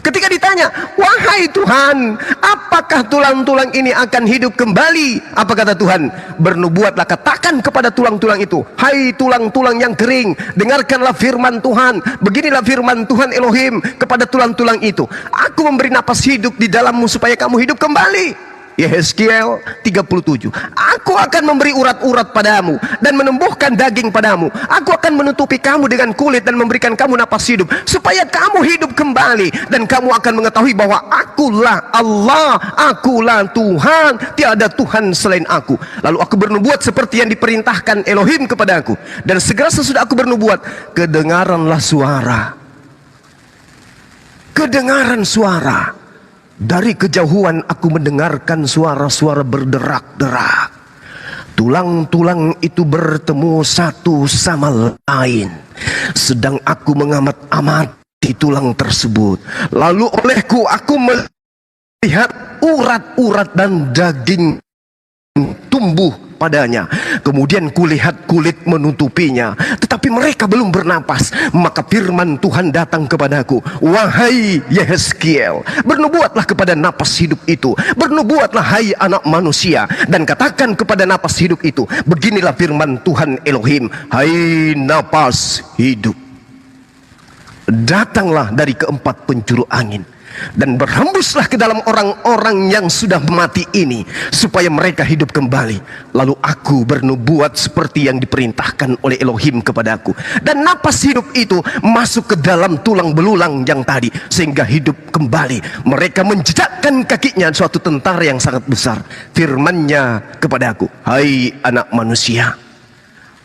ketika ditanya, wahai Tuhan, apakah tulang-tulang ini akan hidup kembali? Apa kata Tuhan? Bernubuatlah, katakan kepada tulang-tulang itu, hai tulang-tulang yang kering, dengarkanlah firman Tuhan. Beginilah firman Tuhan Elohim kepada tulang-tulang itu, aku memberi napas hidup di dalammu supaya kamu hidup kembali. Yehezkiel 37, aku akan memberi urat-urat padamu dan menumbuhkan daging padamu. Aku akan menutupi kamu dengan kulit dan memberikan kamu napas hidup supaya kamu hidup kembali, dan kamu akan mengetahui bahwa akulah Allah, akulah Tuhan, tiada Tuhan selain aku. Lalu aku bernubuat seperti yang diperintahkan Elohim kepadaku, dan segera sesudah aku bernubuat, kedengaranlah suara, kedengaran suara. Dari kejauhan aku mendengarkan suara-suara berderak-derak. Tulang-tulang itu bertemu satu sama lain. Sedang aku mengamat-amati tulang tersebut. Lalu olehku aku melihat urat-urat dan daging tumbuh padanya. Kemudian kulihat kulit menutupinya, tetapi mereka belum bernapas. Maka firman Tuhan datang kepadaku, wahai Yehezkiel, bernubuatlah kepada napas hidup itu, bernubuatlah hai anak manusia, dan katakan kepada napas hidup itu, beginilah firman Tuhan Elohim, hai napas hidup, datanglah dari keempat penjuru angin dan berhembuslah ke dalam orang-orang yang sudah mati ini supaya mereka hidup kembali. Lalu aku bernubuat seperti yang diperintahkan oleh Elohim kepadaku, dan napas hidup itu masuk ke dalam tulang belulang yang tadi sehingga hidup kembali. Mereka menjejakkan kakinya suatu tentara yang sangat besar. Firman-Nya kepadaku, hai anak manusia,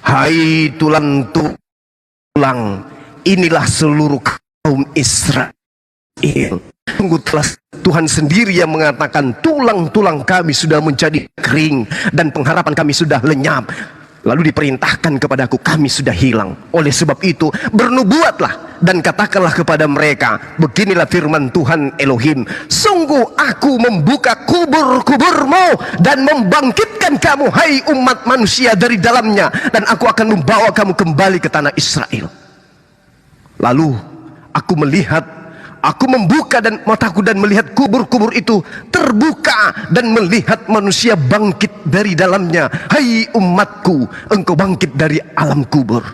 hai tulang-tulang, inilah seluruh kaum Israel. Sungguh telah Tuhan sendiri yang mengatakan, tulang-tulang kami sudah menjadi kering dan pengharapan kami sudah lenyap. Lalu diperintahkan kepadaku, kami sudah hilang. Oleh sebab itu bernubuatlah dan katakanlah kepada mereka, beginilah firman Tuhan Elohim, sungguh aku membuka kubur-kuburmu dan membangkitkan kamu hai umat manusia dari dalamnya, dan aku akan membawa kamu kembali ke tanah Israel. Lalu aku membuka dan mataku dan melihat kubur-kubur itu terbuka, dan melihat manusia bangkit dari dalamnya. Hai umatku, engkau bangkit dari alam kubur.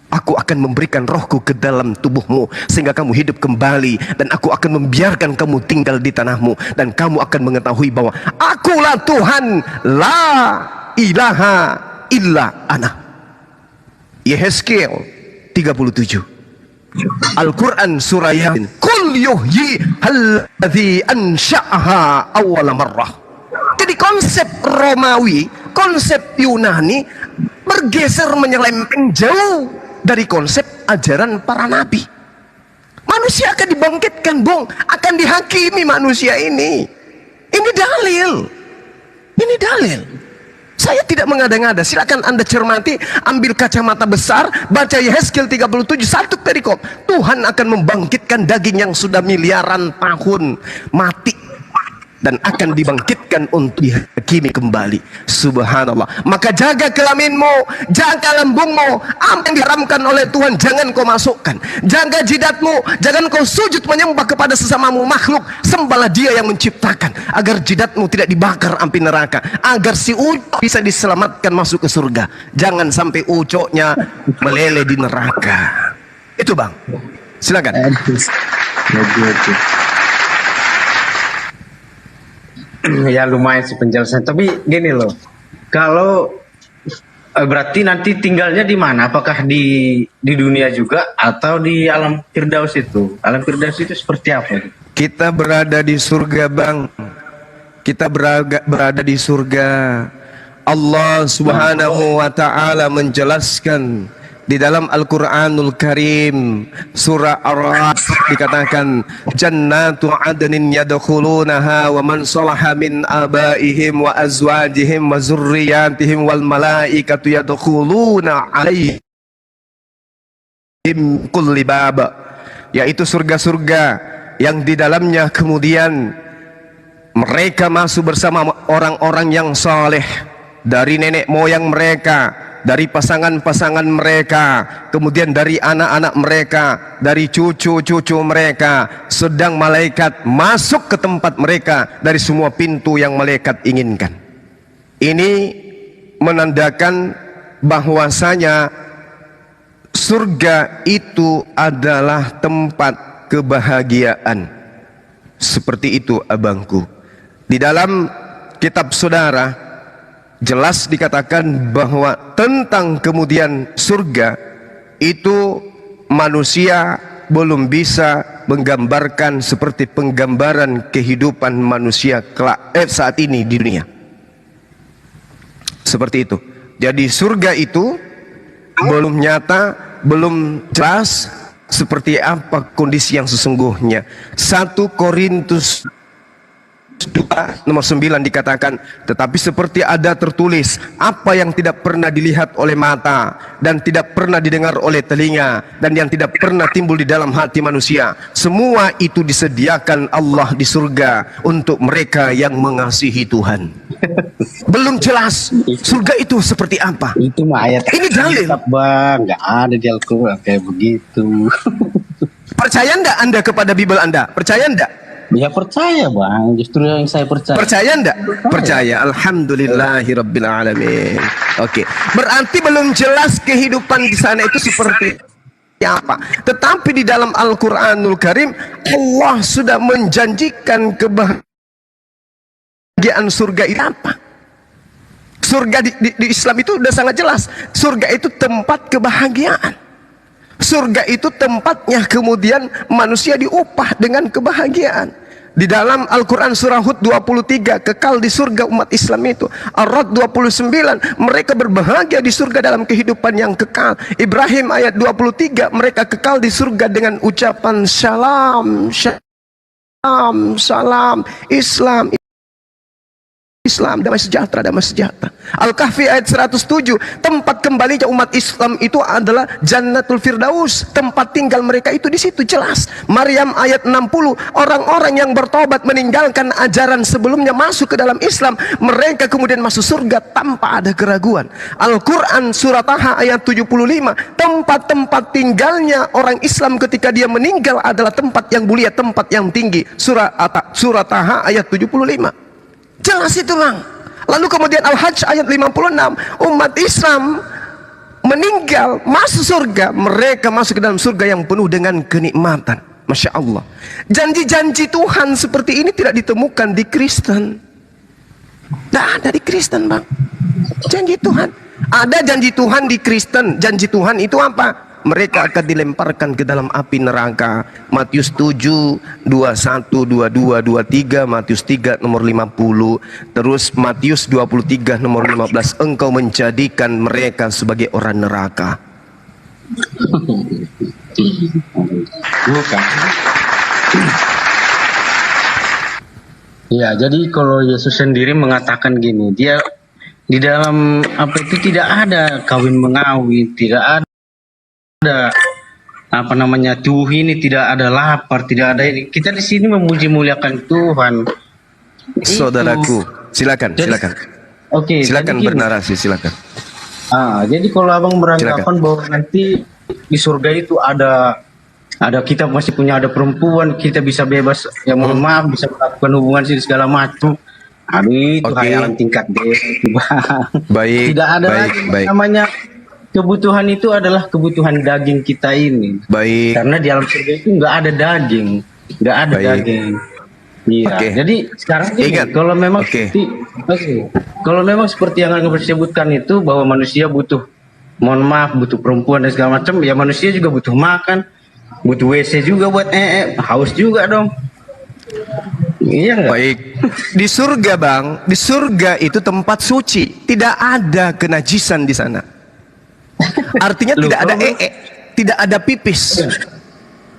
Aku akan memberikan rohku ke dalam tubuhmu sehingga kamu hidup kembali, dan aku akan membiarkan kamu tinggal di tanahmu, dan kamu akan mengetahui bahwa akulah Tuhan, la ilaha illa ana. Yehezkiel 37. Al-Quran surah Yasin. Qul yuhyi alladzi ansha'aha awwala marrah. Jadi konsep Romawi, konsep Yunani bergeser menyelempeng jauh dari konsep ajaran para nabi. Manusia akan dibangkitkan, Bung, akan dihakimi manusia ini. Ini dalil. Ini dalil. Saya tidak mengada-ngada. Silakan Anda cermati, ambil kacamata besar, baca Yehezkiel 37 satu perikop. Tuhan akan membangkitkan daging yang sudah miliaran tahun mati dan akan dibangkitkan untuk dihakimi kembali. Subhanallah. Maka jaga kelaminmu, jaga lambungmu. Apa yang diharamkan oleh Tuhan jangan kau masukkan. Jaga jidatmu, jangan kau sujud menyembah kepada sesamamu makhluk. Sembahlah Dia yang menciptakan, agar jidatmu tidak dibakar api neraka, agar si ucok bisa diselamatkan masuk ke surga. Jangan sampai ucoknya meleleh di neraka. Itu, Bang. Silakan. Ya lumayan sih penjelasan. Tapi gini loh, kalau berarti nanti tinggalnya di mana? Apakah di dunia juga atau di alam Firdaus itu? Alam Firdaus itu seperti apa? Kita berada di surga, Bang. Kita berada di surga. Allah Subhanahu wa taala menjelaskan di dalam Al-Qur'anul Karim surah Ar-Ra'd dikatakan jannatu adnin yadkhulunaha wa man salaha min abaihim wa azwajihim wa zurriyyatihim wal malaikatu yadkhuluna alaihim kulli bab, yaitu surga-surga yang di dalamnya kemudian mereka masuk bersama orang-orang yang saleh dari nenek moyang mereka, dari pasangan-pasangan mereka, kemudian dari anak-anak mereka, dari cucu-cucu mereka, sedang malaikat masuk ke tempat mereka dari semua pintu yang malaikat inginkan. Ini menandakan bahwasanya surga itu adalah tempat kebahagiaan. Seperti itu, abangku. Di dalam kitab saudara jelas dikatakan bahwa tentang kemudian surga itu manusia belum bisa menggambarkan seperti penggambaran kehidupan manusia saat ini di dunia. Seperti itu. Jadi surga itu belum nyata, belum jelas seperti apa kondisi yang sesungguhnya. 1 Korintus 2 nomor 9 dikatakan, tetapi seperti ada tertulis, apa yang tidak pernah dilihat oleh mata dan tidak pernah didengar oleh telinga dan yang tidak pernah timbul di dalam hati manusia, semua itu disediakan Allah di surga untuk mereka yang mengasihi Tuhan. Belum jelas surga itu seperti apa. Itu mah ayat. Ini dalil, Bang, nggak ada di Al-Quran kayak begitu. Percaya enggak Anda kepada Bible Anda? Percaya enggak? Ya percaya, Bang, justru yang saya percaya. Percaya enggak? Percaya. Alhamdulillahirabbil alamin. Oke. Berarti belum jelas kehidupan di sana itu seperti apa. Tetapi di dalam Al-Qur'anul Karim Allah sudah menjanjikan kebahagiaan surga itu apa? Surga di Islam itu sudah sangat jelas. Surga itu tempat kebahagiaan. Surga itu tempatnya kemudian manusia diupah dengan kebahagiaan. Di dalam Al-Quran surah Hud 23, kekal di surga umat Islam itu. Ar-Ra'd 29, mereka berbahagia di surga dalam kehidupan yang kekal. Ibrahim ayat 23, mereka kekal di surga dengan ucapan salam, salam, salam, Islam, damai sejahtera, damai sejahtera. Al-Kahfi ayat 107, tempat kembalinya umat Islam itu adalah Jannatul Firdaus, tempat tinggal mereka itu di situ jelas. Maryam ayat 60, orang-orang yang bertobat meninggalkan ajaran sebelumnya masuk ke dalam Islam, mereka kemudian masuk surga tanpa ada keraguan. Al-Quran surah Taha ayat 75, tempat-tempat tinggalnya orang Islam ketika dia meninggal adalah tempat yang mulia, tempat yang tinggi. Surah Taha ayat 75. Jelas itu, Bang. Lalu kemudian Al-Hajj ayat 56, umat Islam meninggal masuk surga, mereka masuk ke dalam surga yang penuh dengan kenikmatan. Masya Allah. Janji-janji Tuhan seperti ini tidak ditemukan di Kristen. Tidak ada di Kristen, Bang. Janji Tuhan. Ada janji Tuhan di Kristen. Janji Tuhan itu apa? mereka akan dilemparkan ke dalam api neraka. Matius 7, 21, 22, 23, Matius 3 nomor 50. Terus Matius 23 nomor 15, engkau menjadikan mereka sebagai orang neraka. Bukan. Ya, jadi kalau Yesus sendiri mengatakan gini, dia di dalam apa itu tidak ada kawin mengawin, tidak ada apa namanya tuh ini, tidak ada lapar, tidak ada ini. Kita di sini memuji muliakan Tuhan. Saudaraku, silakan, Jadi- silakan. Oke, Silakan jadi gini. bernarasi, silakan. Jadi kalau abang beranggapan bahwa nanti di surga itu ada kita masih punya ada perempuan, kita bisa bebas, ya mohon maaf, bisa melakukan hubungan sih segala macam. Aduh, itu Oke. hayalan tingkat D itu, Bang. Baik, Tidak ada baik, lagi baik. namanya kebutuhan itu adalah kebutuhan daging kita ini. Baik. Karena di alam surga itu nggak ada daging, nggak ada Baik. daging. Iya. Oke. Jadi sekarang gini, Ingat. kalau memang Oke. kalau memang seperti yang Anda sebutkan itu bahwa manusia butuh, mohon maaf, butuh perempuan dan segala macam, ya manusia juga butuh makan, butuh WC juga buat haus juga dong. Iya nggak? Baik. Di surga, Bang, di surga itu tempat suci, tidak ada kenajisan di sana. Artinya Loh, tidak ada kalau- tidak ada pipis.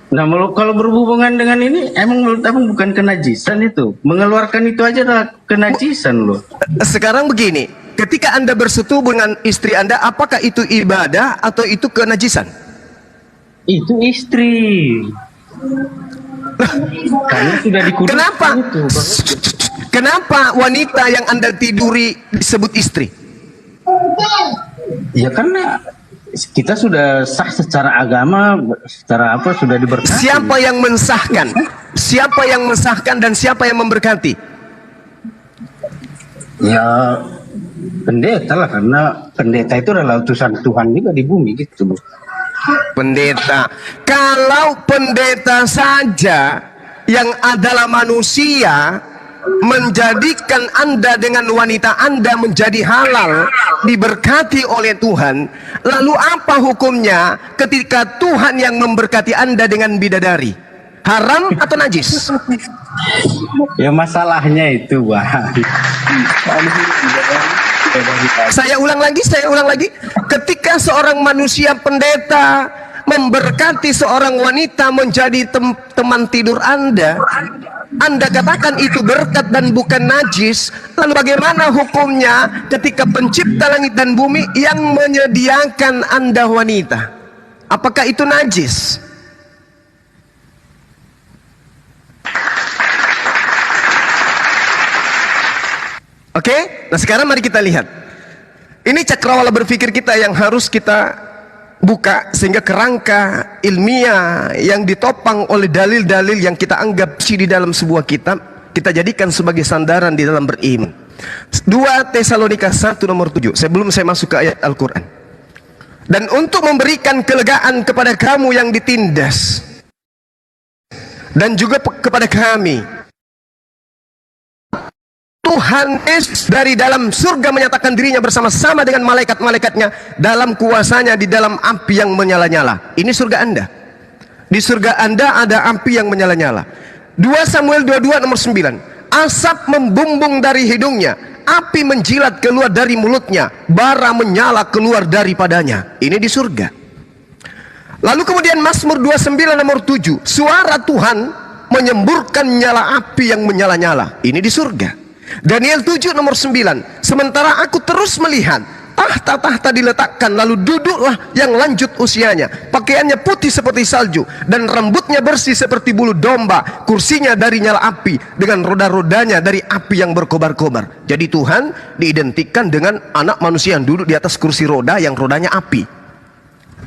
Nah, kalau berhubungan dengan ini, emang menurut abang bukan kenajisan itu? Mengeluarkan itu aja adalah kenajisan loh. Sekarang begini, ketika Anda bersetubuh dengan istri Anda, apakah itu ibadah atau itu kenajisan? Itu istri. Karena sudah dikuduskan Kenapa? itu. Kenapa wanita yang Anda tiduri disebut istri? Ya karena kita sudah sah secara agama, secara apa sudah diberkati. Siapa yang mensahkan? Siapa yang mensahkan dan siapa yang memberkati? Ya pendeta lah, karena pendeta itu adalah utusan Tuhan juga di bumi gitu. Pendeta. Kalau pendeta saja yang adalah manusia menjadikan Anda dengan wanita Anda menjadi halal, diberkati oleh Tuhan, lalu apa hukumnya ketika Tuhan yang memberkati Anda dengan bidadari? Haram atau najis? Ya masalahnya itu, Bang. Saya ulang lagi. Ketika seorang manusia pendeta memberkati seorang wanita menjadi teman tidur Anda katakan itu berkat dan bukan najis. Lalu bagaimana hukumnya ketika pencipta langit dan bumi yang menyediakan Anda wanita? Apakah itu najis? Oke, nah sekarang mari kita lihat. Ini cakrawala berpikir kita yang harus kita buka, sehingga kerangka ilmiah yang ditopang oleh dalil-dalil yang kita anggap di dalam sebuah kitab, kita jadikan sebagai sandaran di dalam beriman. 2 Tesalonika 1 nomor 7, sebelum saya masuk ke ayat Al-Quran. Dan untuk memberikan kelegaan kepada kamu yang ditindas, dan juga kepada kami, Tuhan Yesus dari dalam surga menyatakan dirinya bersama-sama dengan malaikat-malaikatnya dalam kuasanya di dalam api yang menyala-nyala. Ini surga Anda. Di surga Anda ada api yang menyala-nyala. 2 Samuel 22 nomor 9. Asap membumbung dari hidungnya, api menjilat keluar dari mulutnya, bara menyala keluar daripadanya. Ini di surga. Lalu kemudian Mazmur 29 nomor 7. Suara Tuhan menyemburkan nyala api yang menyala-nyala. Ini di surga. Daniel 7 nomor 9. Sementara aku terus melihat, tahta-tahta diletakkan, lalu duduklah yang lanjut usianya, pakaiannya putih seperti salju dan rambutnya bersih seperti bulu domba, kursinya dari nyala api dengan roda-rodanya dari api yang berkobar-kobar. Jadi Tuhan diidentikan dengan anak manusia yang duduk di atas kursi roda yang rodanya api.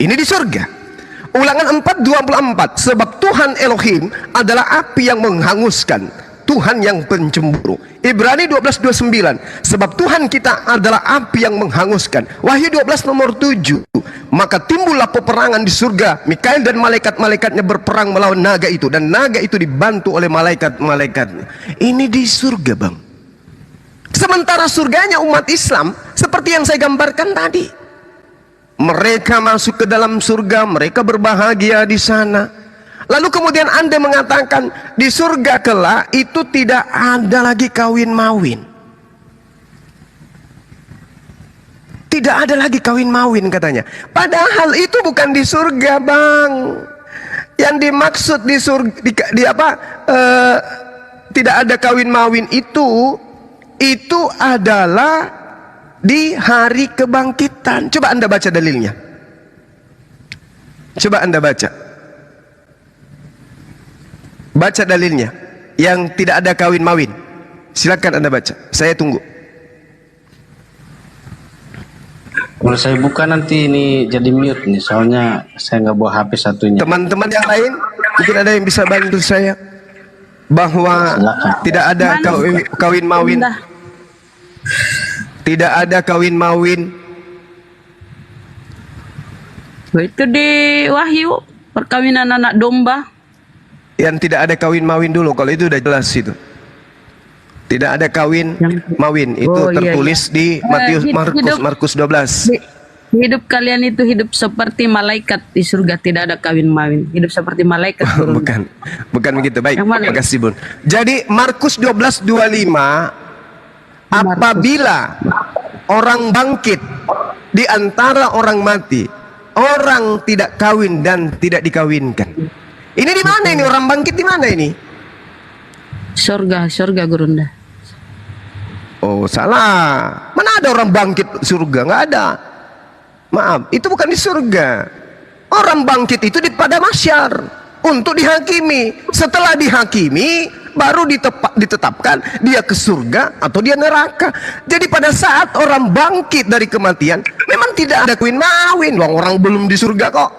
Ini di surga. Ulangan 4:24. Sebab Tuhan Elohim adalah api yang menghanguskan, Tuhan yang pencemburu. Ibrani 12:29. Sebab Tuhan kita adalah api yang menghanguskan. Wahyu 12 nomor 7. Maka timbullah peperangan di surga. Mikael dan malaikat-malaikatnya berperang melawan naga itu, dan naga itu dibantu oleh malaikat-malaikatnya. Ini di surga, Bang. Sementara surganya umat Islam seperti yang saya gambarkan tadi. mereka masuk ke dalam surga, mereka berbahagia di sana. Lalu kemudian Anda mengatakan di surga kelak itu tidak ada lagi kawin mawin. Tidak ada lagi kawin mawin katanya. Padahal itu bukan di surga, Bang. Yang dimaksud di surga tidak ada kawin mawin itu adalah di hari kebangkitan. Coba Anda baca dalilnya. Coba Anda baca. Baca dalilnya yang tidak ada kawin mawin. Silakan Anda baca. Saya tunggu. Kalau saya buka nanti ini jadi mute nih, soalnya saya nggak bawa HP satunya. Teman-teman yang lain mungkin ada yang bisa bantu saya bahwa Silakan. tidak ada kawin mawin. Tidak ada kawin mawin. Itu di Wahyu, perkawinan anak domba. Yang tidak ada kawin mawin dulu, kalau itu udah jelas itu. Tidak ada kawin mawin, itu Oh, iya, tertulis di Markus 12. Hidup kalian itu hidup seperti malaikat di surga, tidak ada kawin mawin. Hidup seperti malaikat. Bukan begitu. Baik, Yang mana? terima kasih Bun. Jadi Markus 12:25, apabila orang bangkit di antara orang mati, orang tidak kawin dan tidak dikawinkan. Ini di mana ini orang bangkit di mana ini? Surga Gurunda. Oh, salah. Mana ada orang bangkit surga? Nggak ada. Maaf, itu bukan di surga. Orang bangkit itu pada mahsyar untuk dihakimi. Setelah dihakimi, baru ditetapkan dia ke surga atau dia neraka. Jadi pada saat orang bangkit dari kematian, memang tidak ada kawin mawin. Orang belum di surga kok.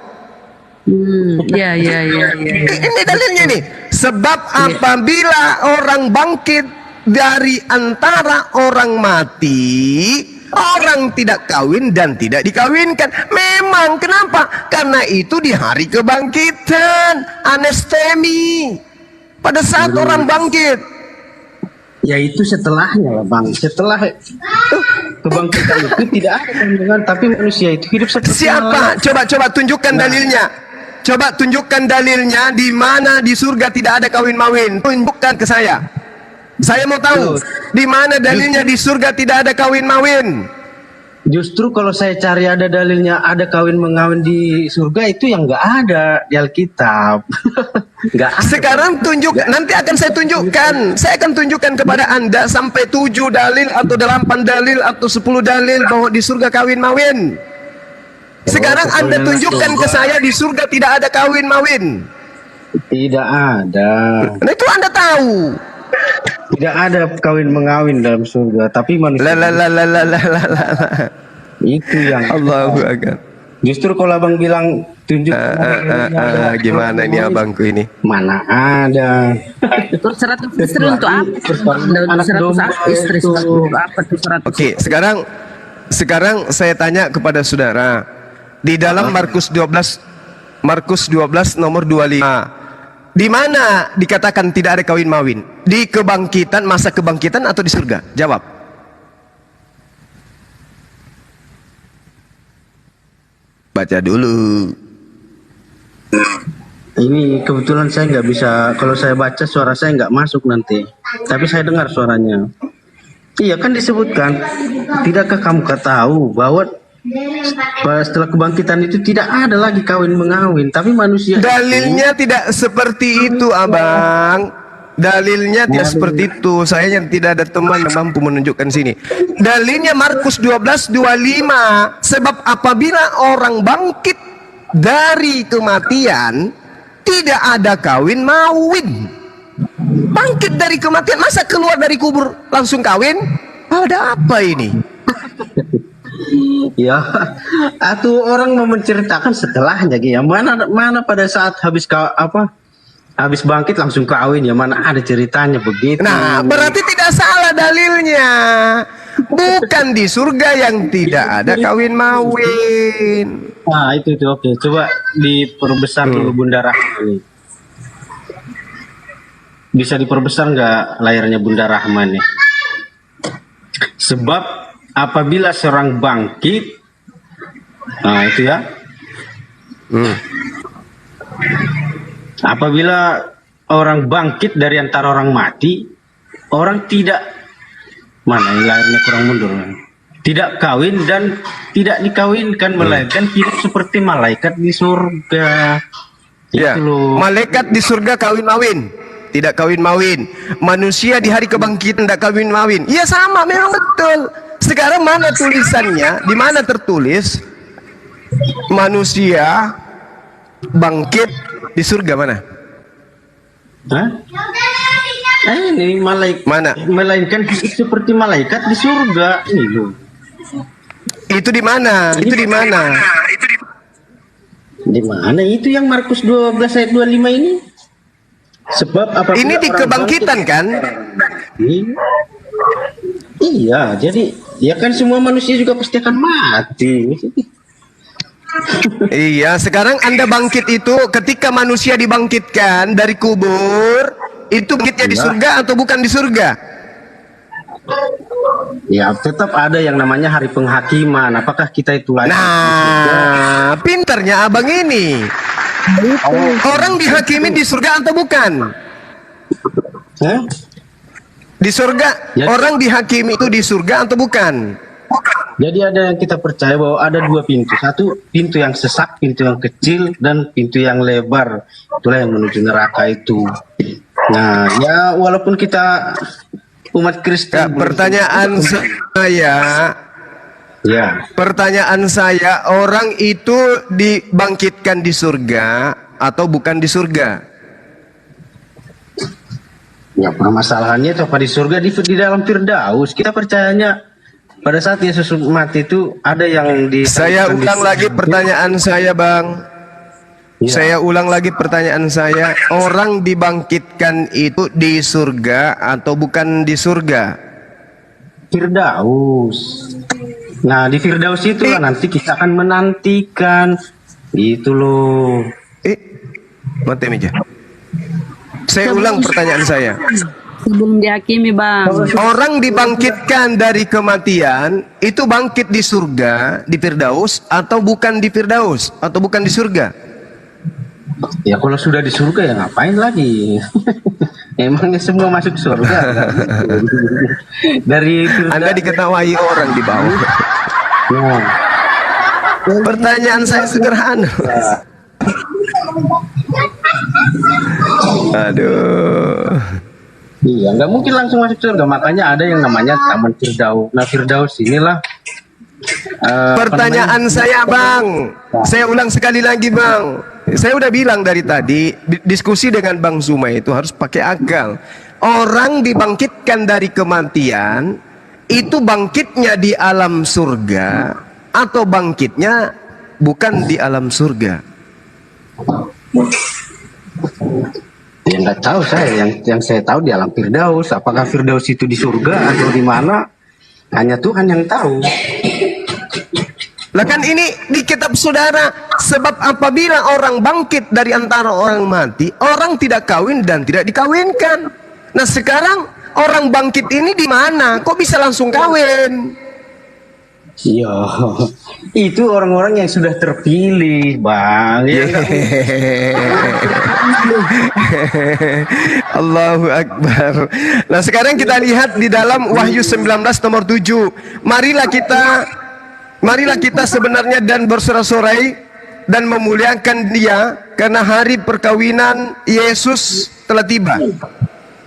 Ya. Ini dalilnya nih. Sebab apabila orang bangkit dari antara orang mati, orang tidak kawin dan tidak dikawinkan. Memang kenapa? Karena itu di hari kebangkitan, anestemi. Pada saat orang bangkit. Ya itu setelahnya lah, Bang. Setelah kebangkitan itu tidak ada kandungan, tapi manusia itu hidup seperti Siapa? Coba tunjukkan dalilnya. Coba tunjukkan dalilnya di mana di surga tidak ada kawin mawin. Tunjukkan ke saya. Saya mau tahu di mana dalilnya di surga tidak ada kawin mawin. Justru kalau saya cari ada dalilnya ada kawin mengawin di surga, itu yang nggak ada di Alkitab. Nggak ada. Sekarang nanti akan saya tunjukkan. Saya akan tunjukkan kepada Anda sampai 7 dalil atau 8 dalil atau 10 dalil bahwa di surga kawin mawin. Sekarang Anda tunjukkan ke saya di surga tidak ada kawin mawin. Tidak ada. Nah, itu Anda tahu. Tidak ada kawin mengawin dalam surga, tapi manusia itu yang Allahu Akbar. Justru kalau abang bilang tunjuk gimana ini abangku ini? Mana ada? Terus 100 istri untuk apa? 100 istri apa tuh 100? Oke, sekarang saya tanya kepada saudara. Di dalam Markus 12 nomor 25. Di mana dikatakan tidak ada kawin mawin? Di kebangkitan, masa kebangkitan atau di surga? Jawab. Baca dulu. Ini kebetulan saya nggak bisa, kalau saya baca suara saya nggak masuk nanti. Tapi saya dengar suaranya. Iya kan disebutkan, tidakkah kamu tahu bahwa setelah kebangkitan itu tidak ada lagi kawin mengawin, tapi manusia Dalilnya tidak seperti itu, abang. Dalilnya tidak seperti itu. Saya yang tidak ada teman yang mampu menunjukkan sini. Dalilnya Markus 12:25. Sebab apabila orang bangkit dari kematian, tidak ada kawin mawin. Bangkit dari kematian, masa keluar dari kubur langsung kawin? Ada apa ini? ya, atau orang mau menceritakan setelahnya, ya mana pada saat habis bangkit langsung kawin, ya mana ada ceritanya begitu. Nah, berarti tidak salah dalilnya. Bukan di surga yang tidak ada kawin mawin. Nah itu oke. Coba diperbesar dulu Bunda Rahma ini. Bisa diperbesar nggak layarnya Bunda Rahma nih? Sebab apabila seorang bangkit Nah, itu ya. Apabila orang bangkit dari antara orang mati, orang tidak, mana yang lahirnya kurang mundur, tidak kawin dan tidak dikawinkan, melainkan hidup seperti malaikat di surga. Ya, Itu loh. malaikat di surga kawin-mawin, tidak kawin-mawin. Manusia di hari kebangkitan tidak kawin-mawin. Iya sama, memang betul. Sekarang mana tulisannya? Di mana tertulis manusia bangkit di surga mana? Hah? Ini Mana? melainkan hidup seperti malaikat di surga. Ini loh. Itu di mana? Itu di mana? Di mana itu yang Markus 12 ayat 25 ini? Sebab apabila Ini di orang kebangkitan bangkit- kan? Iya, jadi ya kan semua manusia juga pasti akan mati. Iya, sekarang Anda bangkit itu ketika manusia dibangkitkan dari kubur, itu bangkitnya di Iya. surga atau bukan di surga? Ya tetap ada yang namanya hari penghakiman. Apakah kita itu lagi? Nah, pinternya abang ini. Orang dihakimi di surga atau bukan? Hah? Di surga, Ya. orang dihakimi itu di surga atau bukan? Jadi ada yang kita percaya bahwa ada dua pintu. Satu pintu yang sesak, pintu yang kecil, dan pintu yang lebar. Itulah yang menuju neraka itu. Nah, ya walaupun kita umat Ya, Kristen. pertanyaan saya, orang itu dibangkitkan di surga atau bukan di surga? Ya permasalahannya itu apa di surga di dalam Firdaus. Kita percayanya pada saat Yesus mati itu ada yang di. Saya ulang lagi pertanyaan saya, Bang. Ya. Saya ulang lagi pertanyaan saya. Orang dibangkitkan itu di surga atau bukan di surga? Firdaus. Nah di Firdaus itulah nanti kita akan menantikan. Gitu loh. Mati meja. Saya ulang pertanyaan saya. Sebelum dihakimi, Bang. Orang dibangkitkan dari kematian itu bangkit di surga, di Firdaus atau bukan di Firdaus atau bukan di surga? Ya kalau sudah di surga ya ngapain lagi? Emangnya semua masuk surga? Dari Anda diketahui orang di bawah. Nah, Pertanyaan saya sederhana. Aduh. iya, nggak mungkin langsung masuk surga. Makanya ada yang namanya Taman Firdaus. Nah, Firdaus inilah. Pertanyaan saya, Bang. Saya ulang sekali lagi, Bang. Saya udah bilang dari tadi, diskusi dengan Bang Zuma itu harus pakai akal. Orang dibangkitkan dari kematian, itu bangkitnya di alam surga atau bangkitnya bukan di alam surga? Ya nggak tahu saya. Yang saya tahu di alam Firdaus. Apakah Firdaus itu di surga atau di mana? Hanya Tuhan yang tahu. Lah kan ini di kitab saudara, sebab apabila orang bangkit dari antara orang mati, orang tidak kawin dan tidak dikawinkan. Nah sekarang orang bangkit ini di mana? Kok bisa langsung kawin? Iya, itu orang-orang yang sudah terpilih, Bang. Ya, Allahu Akbar. Nah sekarang kita lihat di dalam Wahyu 19 nomor 7. Marilah kita sebenarnya dan bersorak-sorai dan memuliakan Dia karena hari perkawinan Yesus telah tiba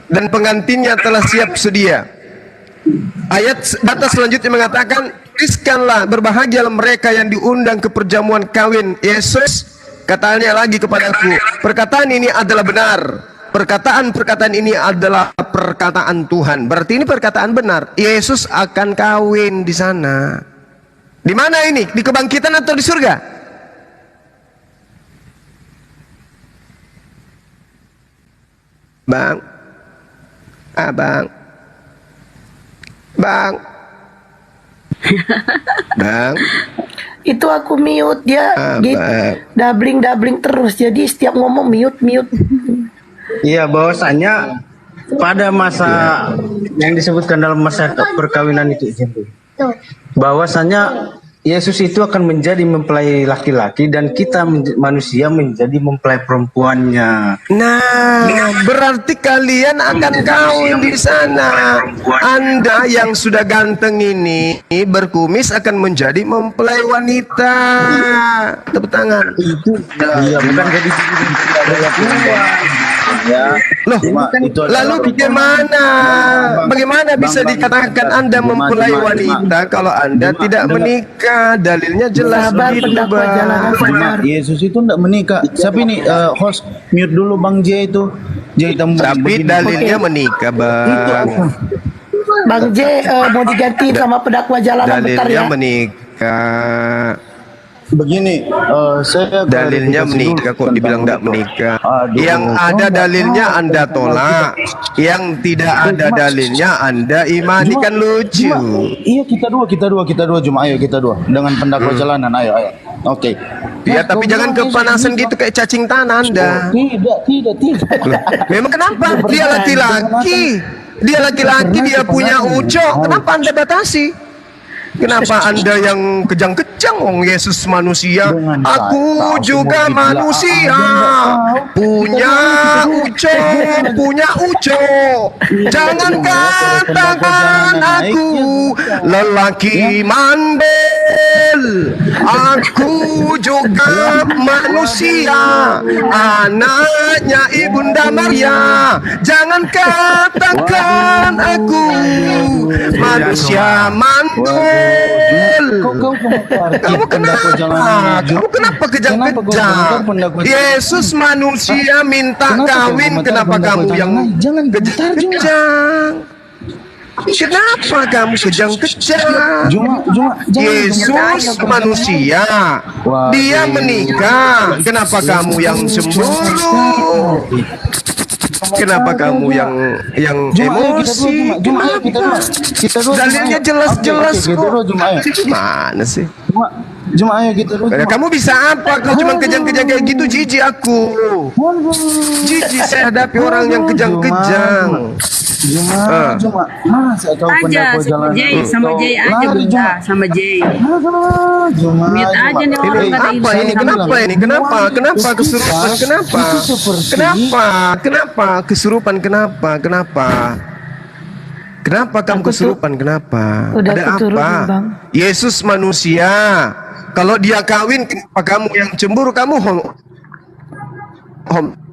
dan pengantinnya telah siap sedia. Ayat atas selanjutnya mengatakan, tuliskanlah berbahagialah mereka yang diundang ke perjamuan kawin Yesus. Katanya lagi kepadaku, perkataan ini adalah benar. Perkataan-perkataan ini adalah perkataan Tuhan. Berarti ini perkataan benar. Yesus akan kawin di sana. Di mana ini? Di kebangkitan atau di surga? Bang. Bang. Bang. Bang. Itu aku mute dia gitu, Bang. dabling terus. Jadi setiap ngomong mute. Iya, bahwasanya pada masa yang disebutkan dalam masa perkawinan itu, bahwasanya Yesus itu akan menjadi mempelai laki-laki dan kita manusia menjadi mempelai perempuannya. Nah, berarti kalian akan kawin di sana. Anda yang sudah ganteng ini berkumis akan menjadi mempelai wanita. Tepuk tangan. Itu iya, bukan jadi ya. Loh, lalu bagaimana bisa dikatakan Anda mempelai wanita kalau Anda tidak menikah? Dalilnya jelas begitu, Bang. Yesus itu tidak menikah. Siapa ini host mute dulu Bang J itu. Tapi dalilnya menikah, Bang. Bang J mau diganti sama pendakwa jalanan bentar Dalilnya ya. menikah. Begini, saya Dalilnya menikah kok dibilang tidak menikah. Yang ada dalilnya Anda tolak, yang tidak ada dalilnya Anda imani, kan lucu. Iya, kita dua Juma, ayo kita dua dengan pendakwa jalanan, ayo. Oke. Ya, tapi jangan kepanasan gitu kayak cacing tanah Anda. Tidak. Memang kenapa? Dia laki-laki. Dia punya ucok. Kenapa Anda batasi? Kenapa Anda yang kejang-kejang? Wong Yesus manusia, aku juga manusia, punya ucok. Jangan katakan aku lelaki mandel. Aku juga manusia, anaknya Ibunda Maria. Jangan katakan aku manusia mandel. Kamu kenapa kejang-kejang? Yesus manusia minta kawin, kenapa kamu yang kejang-kejang? Kenapa kamu kejang-kejang? Yesus manusia, dia menikah, kenapa kamu yang cemburu? Kenapa kamu yang emosi? Dalilnya jelas-jelas kok. Mana sih? Juma, ayo kita dulu. Kamu bisa apa? Kau cuma kejang-kejang kayak gitu, jijik aku. Jijik saya hadapi orang yang kejang-kejang. Juma, masa kau Aja sama Jay, sama Jay aja bunda, sama Jay. Juma, Mute aja nih orang Ini kata apa ini? Kenapa kesurupan? Kenapa kesurupan? Kenapa kamu kesurupan? Kenapa? Udah Ada keturunan, apa? Bang. Yesus manusia. Kalau dia kawin, kenapa kamu yang cemburu? Kamu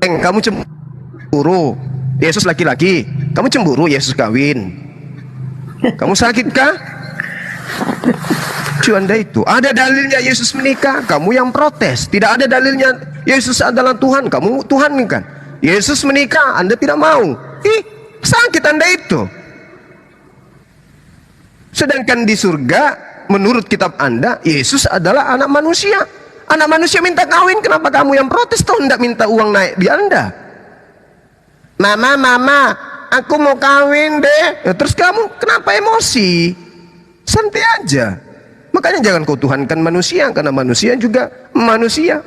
kamu cemburu. Yesus laki-laki, kamu cemburu Yesus kawin. Kamu sakit kah? Anda itu ada dalilnya Yesus menikah, kamu yang protes. Tidak ada dalilnya Yesus adalah Tuhan, kamu Tuhan kan? Yesus menikah, Anda tidak mau. Sakit Anda itu. Sedangkan di surga, menurut kitab Anda, Yesus adalah anak manusia. Anak manusia minta kawin, kenapa kamu yang protes? Tahu tidak minta uang naik di Anda? Mama, aku mau kawin deh. Ya, terus kamu kenapa emosi? Santai aja. Makanya jangan kau tuhankan manusia, karena manusia juga manusia.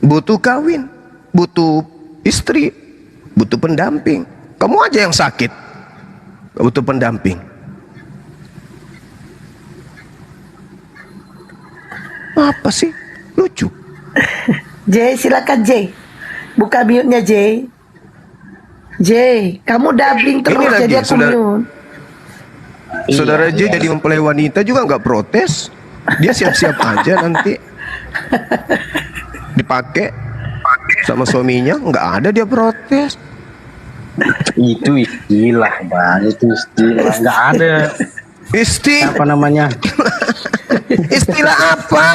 Butuh kawin, butuh istri, butuh pendamping. Kamu aja yang sakit, butuh pendamping. Apa sih? Lucu. Jay, silakan Jay. Buka mute-nya Jay. Jay, kamu doubling terus lagi, jadi aku mute. Saudara J jadi mempelai wanita juga nggak protes. Dia siap-siap aja nanti dipakai sama suaminya, nggak ada dia protes. Itu istilah, Bang. Itu istilah. Nggak ada. Apa namanya? Istilah apa?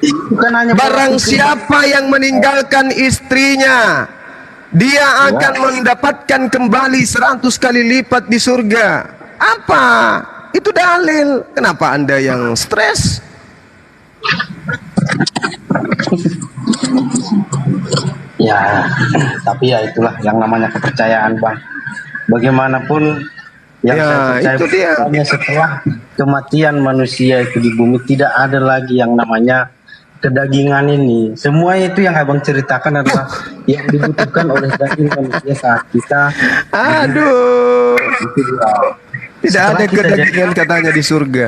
Bukan hanya Barang siapa yang meninggalkan istrinya, dia akan mendapatkan kembali 100 kali lipat di surga. Apa? Itu dalil. Kenapa Anda yang stres? Ya, tapi ya itulah yang namanya kepercayaan, Bang. Bagaimanapun yang Ya, saya itu dia. percaya setelah kematian manusia itu di bumi tidak ada lagi yang namanya kedagingan ini. Semua itu yang Abang ceritakan adalah yang dibutuhkan oleh daging manusia saat kita. Aduh. Itu dia. Tidak Setelah ada kita kedagingan katanya di surga.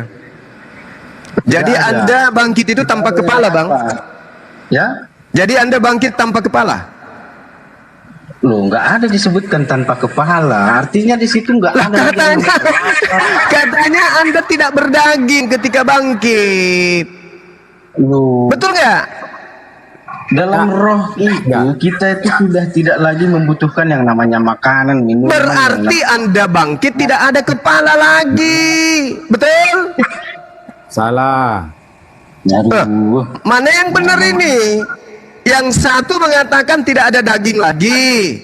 Jadi ada. Anda bangkit itu tanpa kepala, Bang. Ya, Jadi Anda bangkit tanpa kepala. loh nggak ada disebutkan tanpa kepala. Artinya di situ nggak Lah, ada. katanya Anda tidak berdaging ketika bangkit. Loh, Betul nggak? dalam roh itu kita itu sudah tidak lagi membutuhkan yang namanya makanan, minuman. Berarti Anda bangkit tidak ada kepala lagi. Betul? Salah. Aduh. Mana yang benar ini? Yang satu mengatakan tidak ada daging lagi.